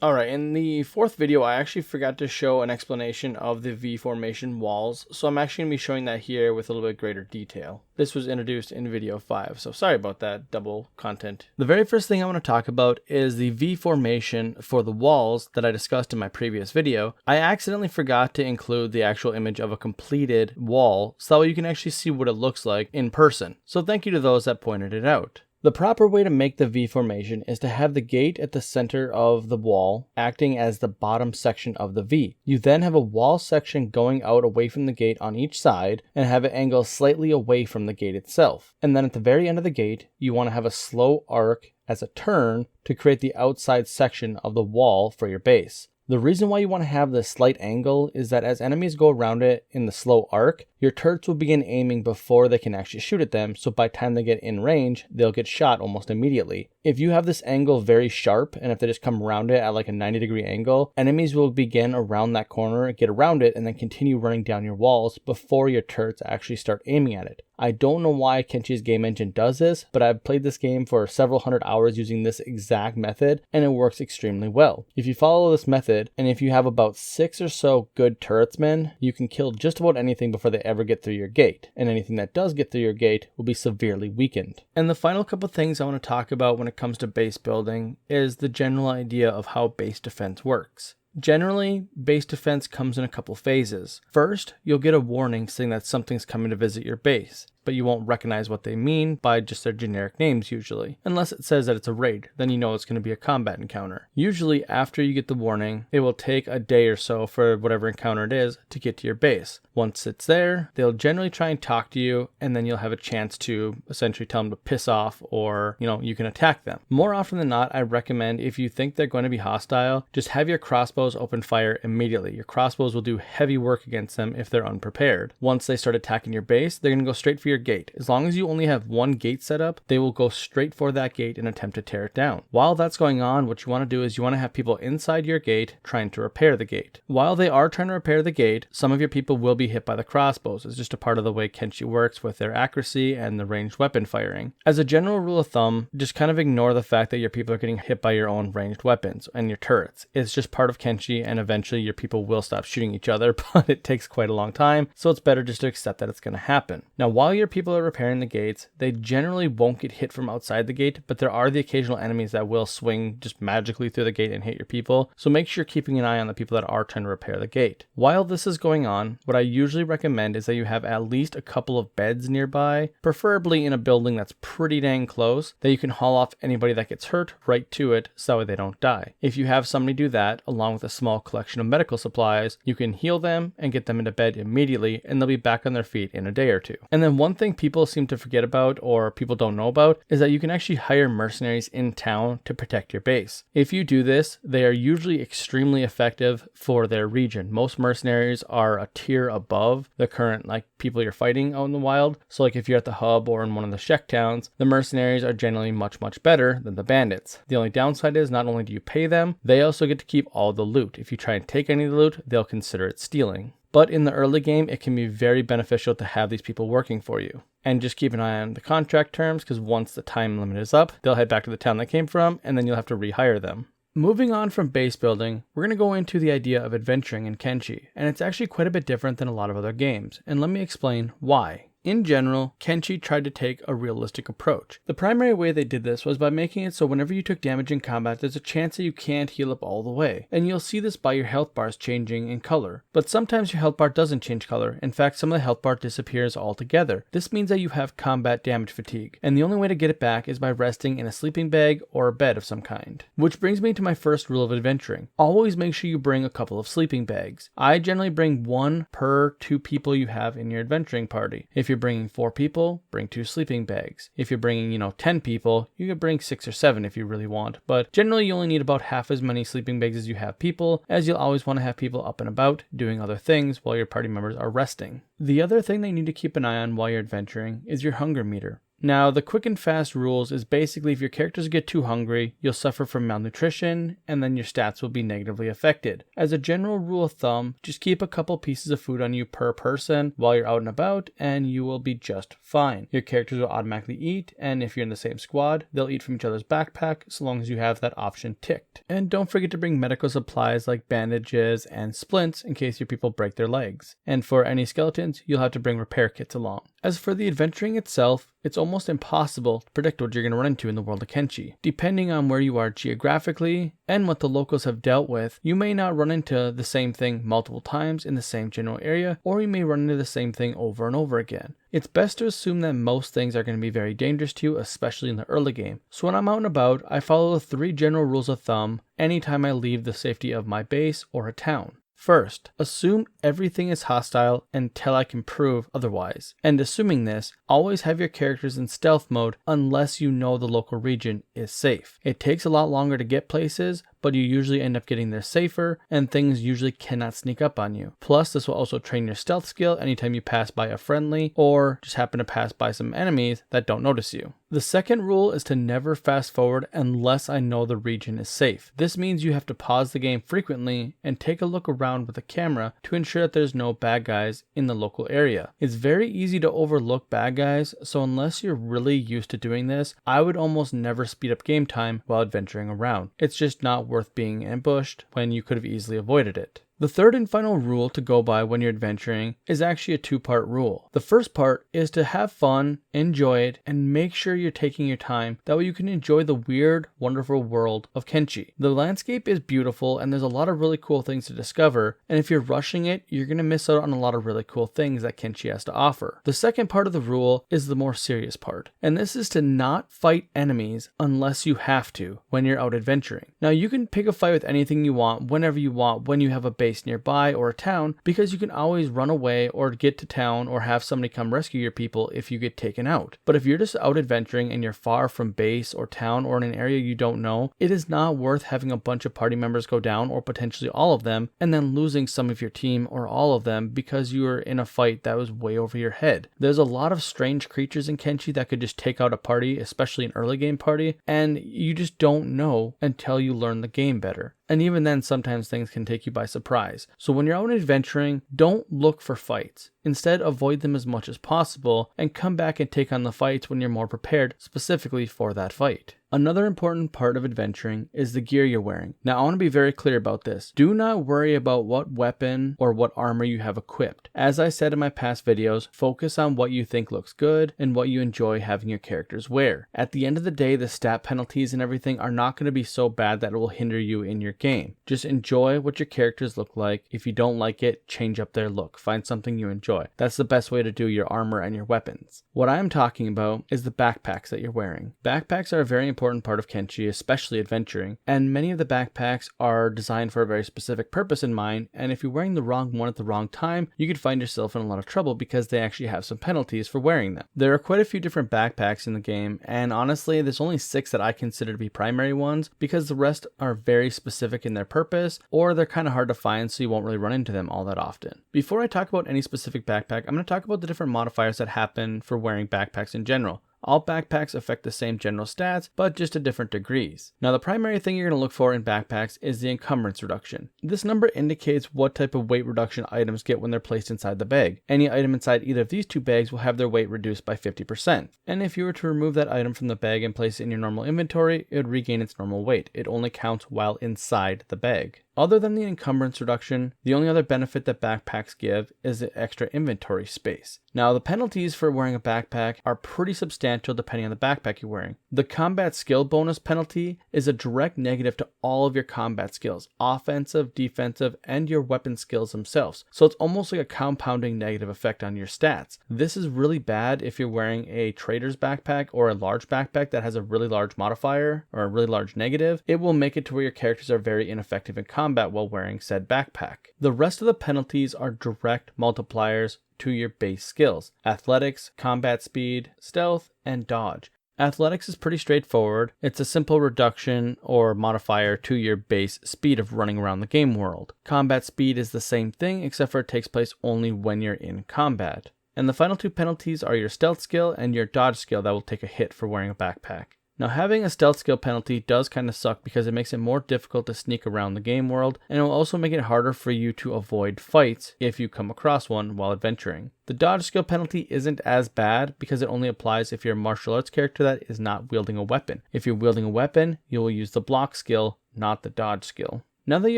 Speaker 1: Alright, in the fourth video, I actually forgot to show an explanation of the V formation walls, so I'm actually going to be showing that here with a little bit greater detail. This was introduced in video 5, so sorry about that double content. The very first thing I want to talk about is the V formation for the walls that I discussed in my previous video. I accidentally forgot to include the actual image of a completed wall so you can actually see what it looks like in person, so thank you to those that pointed it out. The proper way to make the V formation is to have the gate at the center of the wall acting as the bottom section of the V. You then have a wall section going out away from the gate on each side and have it angle slightly away from the gate itself. And then at the very end of the gate, you want to have a slow arc as a turn to create the outside section of the wall for your base. The reason why you want to have this slight angle is that as enemies go around it in the slow arc, your turrets will begin aiming before they can actually shoot at them, so by the time they get in range, they'll get shot almost immediately. If you have this angle very sharp, and if they just come around it at like a 90-degree angle, enemies will begin around that corner, get around it, and then continue running down your walls before your turrets actually start aiming at it. I don't know why Kenshi's game engine does this, but I've played this game for several hundred hours using this exact method, and it works extremely well. If you follow this method, and if you have about 6 or so good turretsmen, you can kill just about anything before they ever get through your gate, and anything that does get through your gate will be severely weakened. And the final couple things I want to talk about when it comes to base building is the general idea of how base defense works. Generally, base defense comes in a couple phases. First, you'll get a warning saying that something's coming to visit your base, but you won't recognize what they mean by just their generic names usually. Unless it says that it's a raid, then you know it's going to be a combat encounter. Usually after you get the warning, it will take a day or so for whatever encounter it is to get to your base. Once it's there, they'll generally try and talk to you, and then you'll have a chance to essentially tell them to piss off, or you can attack them. More often than not, I recommend if you think they're going to be hostile, just have your crossbows open fire immediately. Your crossbows will do heavy work against them if they're unprepared. Once they start attacking your base, they're going to go straight for your gate. As long as you only have one gate set up, they will go straight for that gate and attempt to tear it down. While that's going on, what you want to do is you want to have people inside your gate trying to repair the gate. While they are trying to repair the gate, some of your people will be hit by the crossbows. It's just a part of the way Kenshi works with their accuracy and the ranged weapon firing. As a general rule of thumb, just kind of ignore the fact that your people are getting hit by your own ranged weapons and your turrets. It's just part of Kenshi, and eventually your people will stop shooting each other, but it takes quite a long time, so it's better just to accept that it's going to happen. Now, while your people are repairing the gates, they generally won't get hit from outside the gate, but there are the occasional enemies that will swing just magically through the gate and hit your people, so make sure you're keeping an eye on the people that are trying to repair the gate. While this is going on, what I usually recommend is that you have at least a couple of beds nearby, preferably in a building that's pretty dang close, that you can haul off anybody that gets hurt right to it so they don't die. If you have somebody do that, along with a small collection of medical supplies, you can heal them and get them into bed immediately, and they'll be back on their feet in a day or two. And then once one thing people seem to forget about or people don't know about is that you can actually hire mercenaries in town to protect your base. If you do this, they are usually extremely effective for their region. Most mercenaries are a tier above the current people you're fighting out in the wild. So if you're at the hub or in one of the Shek towns, the mercenaries are generally much better than the bandits. The only downside is not only do you pay them, they also get to keep all the loot. If you try and take any of the loot, they'll consider it stealing. But in the early game, it can be very beneficial to have these people working for you. And just keep an eye on the contract terms, because once the time limit is up, they'll head back to the town they came from, and then you'll have to rehire them. Moving on from base building, we're going to go into the idea of adventuring in Kenshi, and it's actually quite a bit different than a lot of other games, and let me explain why. In general, Kenshi tried to take a realistic approach. The primary way they did this was by making it so whenever you took damage in combat, there's a chance that you can't heal up all the way. And you'll see this by your health bars changing in color. But sometimes your health bar doesn't change color. In fact, some of the health bar disappears altogether. This means that you have combat damage fatigue. And the only way to get it back is by resting in a sleeping bag or a bed of some kind. Which brings me to my first rule of adventuring. Always make sure you bring a couple of sleeping bags. I generally bring one per 2 people you have in your adventuring party. If you're bringing 4 people, bring 2 sleeping bags. If you're bringing, 10 people, you could bring 6 or 7 if you really want. But generally, you only need about half as many sleeping bags as you have people, as you'll always want to have people up and about doing other things while your party members are resting. The other thing that you need to keep an eye on while you're adventuring is your hunger meter. Now, the quick and fast rules is basically if your characters get too hungry, you'll suffer from malnutrition, and then your stats will be negatively affected. As a general rule of thumb, just keep a couple pieces of food on you per person while you're out and about, and you will be just fine. Your characters will automatically eat, and if you're in the same squad, they'll eat from each other's backpack, so long as you have that option ticked. And don't forget to bring medical supplies like bandages and splints in case your people break their legs. And for any skeletons, you'll have to bring repair kits along. As for the adventuring itself, it's almost impossible to predict what you're going to run into in the world of Kenshi. Depending on where you are geographically and what the locals have dealt with, you may not run into the same thing multiple times in the same general area, or you may run into the same thing over and over again. It's best to assume that most things are going to be very dangerous to you, especially in the early game. So when I'm out and about, I follow the 3 general rules of thumb anytime I leave the safety of my base or a town. First, assume everything is hostile until I can prove otherwise. And assuming this, always have your characters in stealth mode unless you know the local region is safe. It takes a lot longer to get places, but you usually end up getting there safer, and things usually cannot sneak up on you. Plus, this will also train your stealth skill anytime you pass by a friendly, or just happen to pass by some enemies that don't notice you. The second rule is to never fast forward unless I know the region is safe. This means you have to pause the game frequently and take a look around with a camera to ensure that there's no bad guys in the local area. It's very easy to overlook bad guys, so unless you're really used to doing this, I would almost never speed up game time while adventuring around. It's just not worth being ambushed when you could have easily avoided it. The third and final rule to go by when you're adventuring is actually a 2-part rule. The first part is to have fun, enjoy it, and make sure you're taking your time. That way you can enjoy the weird, wonderful world of Kenshi. The landscape is beautiful and there's a lot of really cool things to discover, and if you're rushing it, you're going to miss out on a lot of really cool things that Kenshi has to offer. The second part of the rule is the more serious part, and this is to not fight enemies unless you have to when you're out adventuring. Now you can pick a fight with anything you want, whenever you want, when you have a base nearby or a town, because you can always run away or get to town or have somebody come rescue your people if you get taken out. But if you're just out adventuring and you're far from base or town or in an area you don't know, it is not worth having a bunch of party members go down, or potentially all of them, and then losing some of your team or all of them because you were in a fight that was way over your head. There's a lot of strange creatures in Kenshi that could just take out a party, especially an early game party, and you just don't know until you learn the game better. And even then, sometimes things can take you by surprise. So when you're out adventuring, don't look for fights. Instead, avoid them as much as possible and come back and take on the fights when you're more prepared specifically for that fight. Another important part of adventuring is the gear you're wearing. Now, I want to be very clear about this. Do not worry about what weapon or what armor you have equipped. As I said in my past videos, focus on what you think looks good and what you enjoy having your characters wear. At the end of the day, the stat penalties and everything are not going to be so bad that it will hinder you in your game. Just enjoy what your characters look like. If you don't like it, change up their look. Find something you enjoy. That's the best way to do your armor and your weapons. What I'm talking about is the backpacks that you're wearing. Backpacks are a very important important part of Kenshi, especially adventuring, and many of the backpacks are designed for a very specific purpose in mind, and if you're wearing the wrong one at the wrong time, you could find yourself in a lot of trouble because they actually have some penalties for wearing them. There are quite a few different backpacks in the game, and honestly, there's only 6 that I consider to be primary ones because the rest are very specific in their purpose, or they're kind of hard to find, so you won't really run into them all that often. Before I talk about any specific backpack, I'm going to talk about the different modifiers that happen for wearing backpacks in general. All backpacks affect the same general stats, but just to different degrees. Now, the primary thing you're going to look for in backpacks is the encumbrance reduction. This number indicates what type of weight reduction items get when they're placed inside the bag. Any item inside either of these 2 bags will have their weight reduced by 50%. And if you were to remove that item from the bag and place it in your normal inventory, it would regain its normal weight. It only counts while inside the bag. Other than the encumbrance reduction, the only other benefit that backpacks give is the extra inventory space. Now, the penalties for wearing a backpack are pretty substantial depending on the backpack you're wearing. The combat skill bonus penalty is a direct negative to all of your combat skills, offensive, defensive, and your weapon skills themselves. So it's almost like a compounding negative effect on your stats. This is really bad if you're wearing a trader's backpack or a large backpack that has a really large modifier or a really large negative. It will make it to where your characters are very ineffective in combat while wearing said backpack. The rest of the penalties are direct multipliers to your base skills: athletics, combat speed, stealth, and dodge. Athletics is pretty straightforward. It's a simple reduction or modifier to your base speed of running around the game world. Combat speed is the same thing, except for it takes place only when you're in combat. And the final 2 penalties are your stealth skill and your dodge skill that will take a hit for wearing a backpack. Now, having a stealth skill penalty does kind of suck because it makes it more difficult to sneak around the game world, and it will also make it harder for you to avoid fights if you come across one while adventuring. The dodge skill penalty isn't as bad because it only applies if you're a martial arts character that is not wielding a weapon. If you're wielding a weapon, you will use the block skill, not the dodge skill. Now that you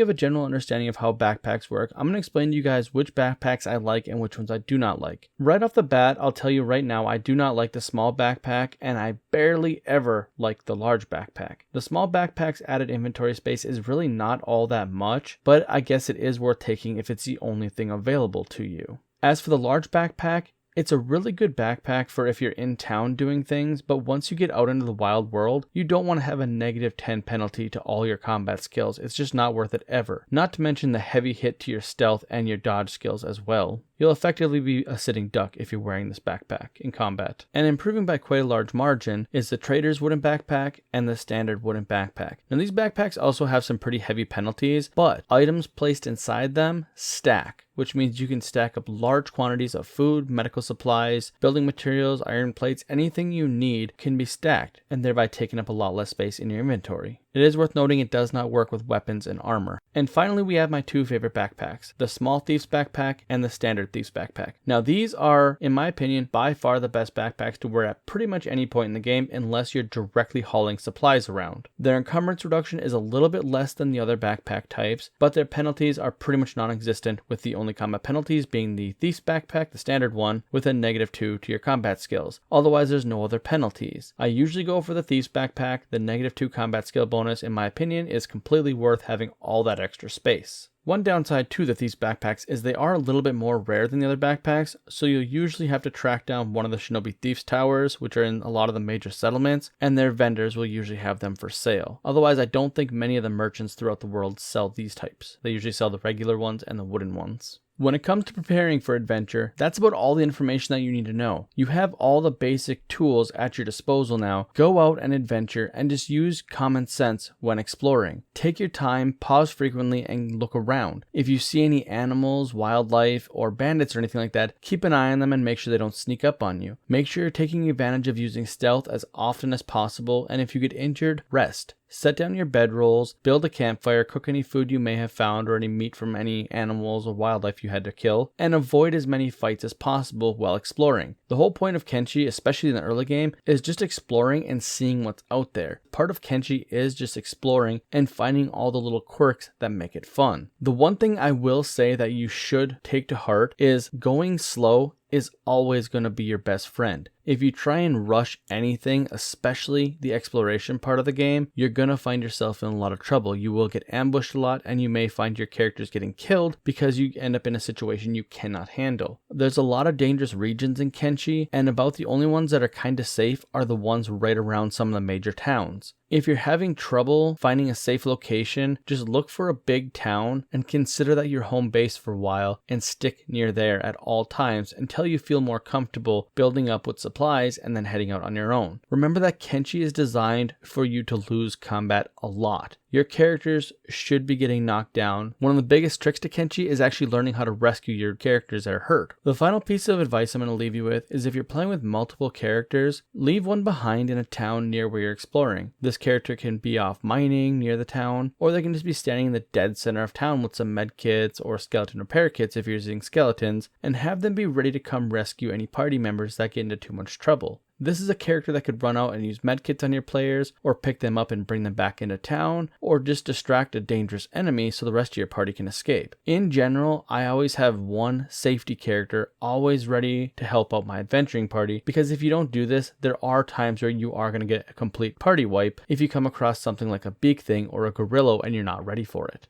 Speaker 1: have a general understanding of how backpacks work, I'm going to explain to you guys which backpacks I like and which ones I do not like. Right off the bat, I'll tell you right now, I do not like the small backpack, and I barely ever like the large backpack. The small backpack's added inventory space is really not all that much, but I guess it is worth taking if it's the only thing available to you. As for the large backpack, it's a really good backpack for if you're in town doing things, but once you get out into the wild world, you don't want to have a -10 penalty to all your combat skills. It's just not worth it ever. Not to mention the heavy hit to your stealth and your dodge skills as well. You'll effectively be a sitting duck if you're wearing this backpack in combat. And improving by quite a large margin is the trader's wooden backpack and the standard wooden backpack. Now, these backpacks also have some pretty heavy penalties, but items placed inside them stack, which means you can stack up large quantities of food, medical supplies, building materials, iron plates, anything you need can be stacked, and thereby taking up a lot less space in your inventory. It is worth noting it does not work with weapons and armor. And finally, we have my 2 favorite backpacks, the small thief's backpack and the standard thief's backpack. Now, these are, in my opinion, by far the best backpacks to wear at pretty much any point in the game unless you're directly hauling supplies around. Their encumbrance reduction is a little bit less than the other backpack types, but their penalties are pretty much non-existent, with the only combat penalties being the thief's backpack, the standard one, with a -2 to your combat skills. Otherwise, there's no other penalties. I usually go for the thief's backpack. The -2 combat skill bonus, in my opinion, is completely worth having all that extra space. One downside to the Thief's backpacks is they are a little bit more rare than the other backpacks, so you'll usually have to track down one of the Shinobi Thieves towers, which are in a lot of the major settlements, and their vendors will usually have them for sale. Otherwise, I don't think many of the merchants throughout the world sell these types. They usually sell the regular ones and the wooden ones. When it comes to preparing for adventure, that's about all the information that you need to know. You have all the basic tools at your disposal now. Go out and adventure and just use common sense when exploring. Take your time, pause frequently, and look around. If you see any animals, wildlife, or bandits or anything like that, keep an eye on them and make sure they don't sneak up on you. Make sure you're taking advantage of using stealth as often as possible, and if you get injured, rest. Set down your bedrolls, build a campfire, cook any food you may have found or any meat from any animals or wildlife you had to kill, and avoid as many fights as possible while exploring. The whole point of Kenshi, especially in the early game, is just exploring and seeing what's out there. Part of Kenshi is just exploring and finding all the little quirks that make it fun. The one thing I will say that you should take to heart is going slow is always going to be your best friend. If you try and rush anything, especially the exploration part of the game, you're gonna find yourself in a lot of trouble. You will get ambushed a lot, and you may find your characters getting killed because you end up in a situation you cannot handle. There's a lot of dangerous regions in Kenshi, and about the only ones that are kinda safe are the ones right around some of the major towns. If you're having trouble finding a safe location, just look for a big town and consider that your home base for a while and stick near there at all times until you feel more comfortable building up with supplies and then heading out on your own. Remember that Kenshi is designed for you to lose combat a lot. Your characters should be getting knocked down. One of the biggest tricks to Kenshi is actually learning how to rescue your characters that are hurt. The final piece of advice I'm going to leave you with is if you're playing with multiple characters, leave one behind in a town near where you're exploring. This character can be off mining near the town, or they can just be standing in the dead center of town with some med kits or skeleton repair kits if you're using skeletons, and have them be ready to come rescue any party members that get into too much trouble. This is a character that could run out and use medkits on your players, or pick them up and bring them back into town, or just distract a dangerous enemy so the rest of your party can escape. In general, I always have one safety character always ready to help out my adventuring party, because if you don't do this, there are times where you are going to get a complete party wipe if you come across something like a beak thing or a gorilla and you're not ready for it.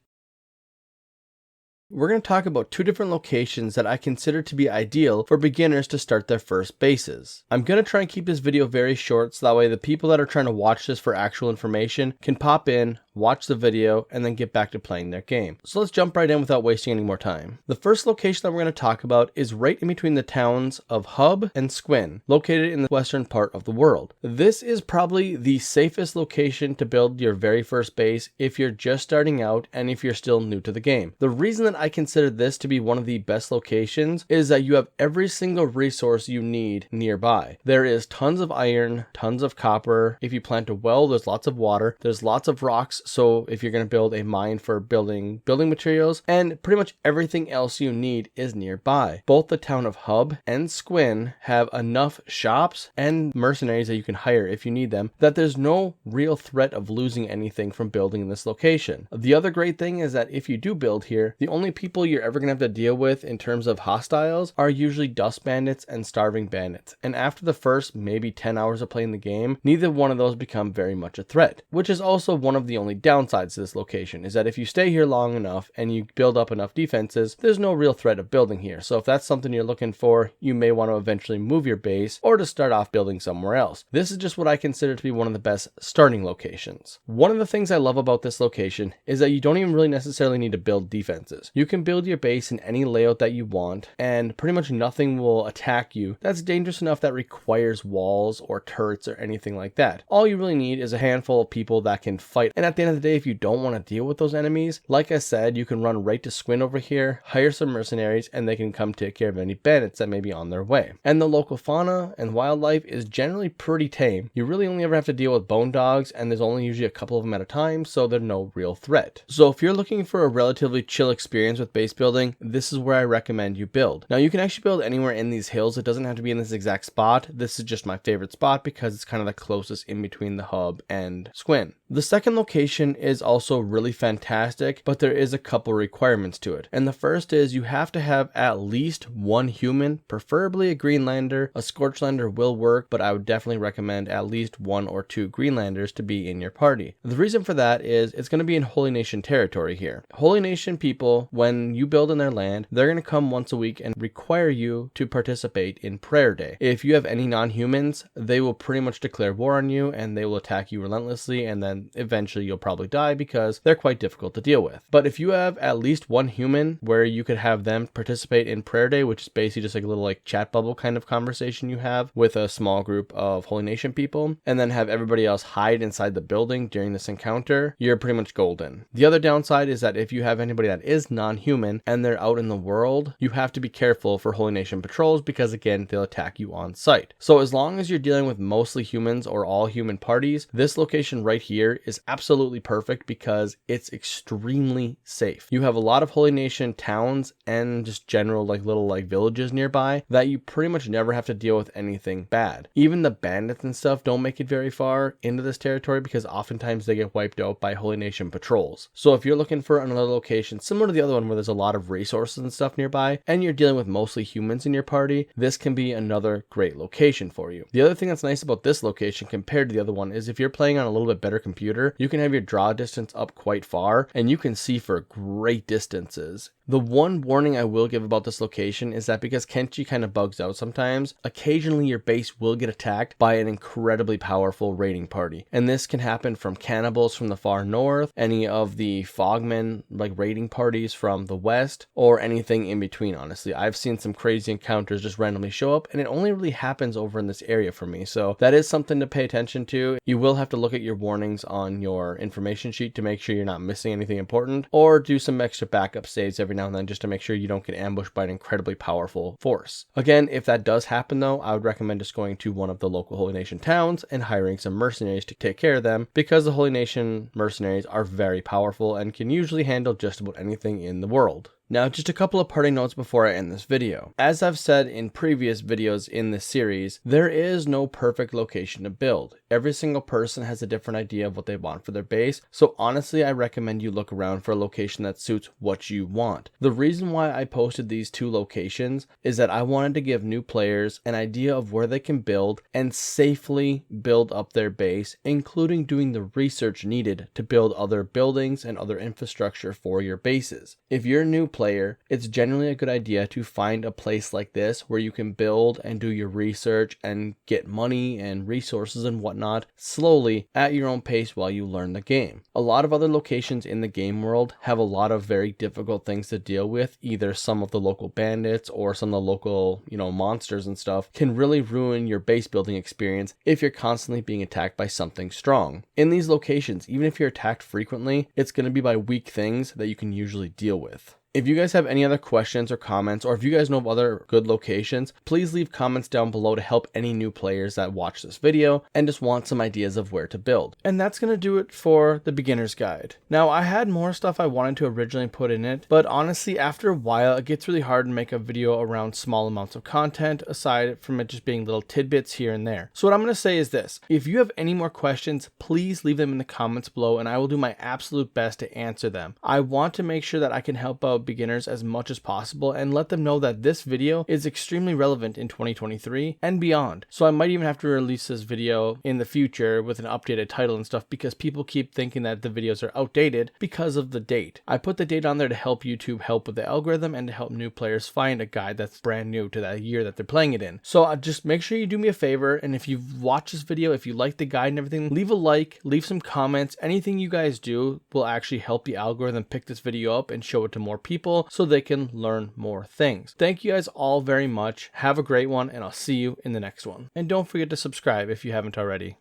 Speaker 1: We're going to talk about two different locations that I consider to be ideal for beginners to start their first bases. I'm going to try and keep this video very short so that way the people that are trying to watch this for actual information can pop in, watch the video, and then get back to playing their game. So let's jump right in without wasting any more time. The first location that we're going to talk about is right in between the towns of Hub and Squin, located in the western part of the world. This is probably the safest location to build your very first base if you're just starting out and if you're still new to the game. The reason that I consider this to be one of the best locations is that you have every single resource you need nearby. There is tons of iron, tons of copper. If you plant a well, there's lots of water. There's lots of rocks, so if you're going to build a mine for building materials, and pretty much everything else you need is nearby. Both the town of Hub and Squin have enough shops and mercenaries that you can hire if you need them, that there's no real threat of losing anything from building in this location. The other great thing is that if you do build here, the only people you're ever going to have to deal with in terms of hostiles are usually dust bandits and starving bandits, and after the first maybe 10 hours of playing the game, neither one of those become very much a threat, which is also one of the only downsides to this location, is that if you stay here long enough and you build up enough defenses, there's no real threat of building here. So if that's something you're looking for, you may want to eventually move your base or to start off building somewhere else. This is just what I consider to be one of the best starting locations. One of the things I love about this location is that you don't even really necessarily need to build defenses. You can build your base in any layout that you want, and pretty much nothing will attack you that's dangerous enough that requires walls or turrets or anything like that. All you really need is a handful of people that can fight, and at the end of the day, if you don't want to deal with those enemies, like I said, you can run right to Squin over here, hire some mercenaries, and they can come take care of any bandits that may be on their way. And the local fauna and wildlife is generally pretty tame. You really only ever have to deal with bone dogs, and there's only usually a couple of them at a time, so they're no real threat. So if you're looking for a relatively chill experience with base building, this is where I recommend you build. Now you can actually build anywhere in these hills. It doesn't have to be in this exact spot. This is just my favorite spot because it's kind of the closest in between the Hub and Squin. The second location is also really fantastic, but there is a couple requirements to it. And the first is you have to have at least one human, preferably a Greenlander. A Scorchlander will work, but I would definitely recommend at least 1 or 2 Greenlanders to be in your party. The reason for that is it's going to be in Holy Nation territory here. Holy Nation people, when you build in their land, they're going to come once a week and require you to participate in prayer day. If you have any non-humans, they will pretty much declare war on you and they will attack you relentlessly, and then eventually you'll probably die because they're quite difficult to deal with. But if you have at least one human where you could have them participate in prayer day, which is basically just like a little like chat bubble kind of conversation you have with a small group of Holy Nation people, and then have everybody else hide inside the building during this encounter, you're pretty much golden. The other downside is that if you have anybody that is non-human and they're out in the world, you have to be careful for Holy Nation patrols because again, they'll attack you on sight. So as long as you're dealing with mostly humans or all human parties, this location right here is absolutely perfect because it's extremely safe. You have a lot of Holy Nation towns and just general like little like villages nearby that you pretty much never have to deal with anything bad. Even the bandits and stuff don't make it very far into this territory because oftentimes they get wiped out by Holy Nation patrols. So if you're looking for another location similar to the other zone where there's a lot of resources and stuff nearby, and you're dealing with mostly humans in your party, this can be another great location for you. The other thing that's nice about this location compared to the other one is if you're playing on a little bit better computer, you can have your draw distance up quite far, and you can see for great distances. The one warning I will give about this location is that because Kenshi kind of bugs out sometimes, occasionally your base will get attacked by an incredibly powerful raiding party. And this can happen from cannibals from the far north, any of the fogmen like raiding parties from the west, or anything in between, honestly. I've seen some crazy encounters just randomly show up, and it only really happens over in this area for me. So that is something to pay attention to. You will have to look at your warnings on your information sheet to make sure you're not missing anything important, or do some extra backup saves every now and then just to make sure you don't get ambushed by an incredibly powerful force. Again, if that does happen though, I would recommend just going to one of the local Holy Nation towns and hiring some mercenaries to take care of them, because the Holy Nation mercenaries are very powerful and can usually handle just about anything in the world. Now, just a couple of parting notes before I end this video. As I've said in previous videos in this series, there is no perfect location to build. Every single person has a different idea of what they want for their base, so honestly, I recommend you look around for a location that suits what you want. The reason why I posted these two locations is that I wanted to give new players an idea of where they can build and safely build up their base, including doing the research needed to build other buildings and other infrastructure for your bases. If you're a new player, it's generally a good idea to find a place like this where you can build and do your research and get money and resources and whatnot slowly at your own pace while you learn the game. A lot of other locations in the game world have a lot of very difficult things to deal with. Either some of the local bandits or some of the local, monsters and stuff can really ruin your base building experience if you're constantly being attacked by something strong. In these locations, even if you're attacked frequently, it's going to be by weak things that you can usually deal with. If you guys have any other questions or comments, or if you guys know of other good locations, please leave comments down below to help any new players that watch this video and just want some ideas of where to build. And that's going to do it for the beginner's guide. Now, I had more stuff I wanted to originally put in it, but honestly, after a while, it gets really hard to make a video around small amounts of content, aside from it just being little tidbits here and there. So what I'm going to say is this: if you have any more questions, please leave them in the comments below, and I will do my absolute best to answer them. I want to make sure that I can help out beginners as much as possible and let them know that this video is extremely relevant in 2023 and beyond. So I might even have to release this video in the future with an updated title and stuff, because people keep thinking that the videos are outdated because of the date. I put the date on there to help YouTube help with the algorithm and to help new players find a guide that's brand new to that year that they're playing it in. So just make sure you do me a favor, and if you've watched this video, if you like the guide and everything, leave a like, leave some comments. Anything you guys do will actually help the algorithm pick this video up and show it to more people so they can learn more things. Thank you guys all very much. Have a great one, and I'll see you in the next one. And don't forget to subscribe if you haven't already.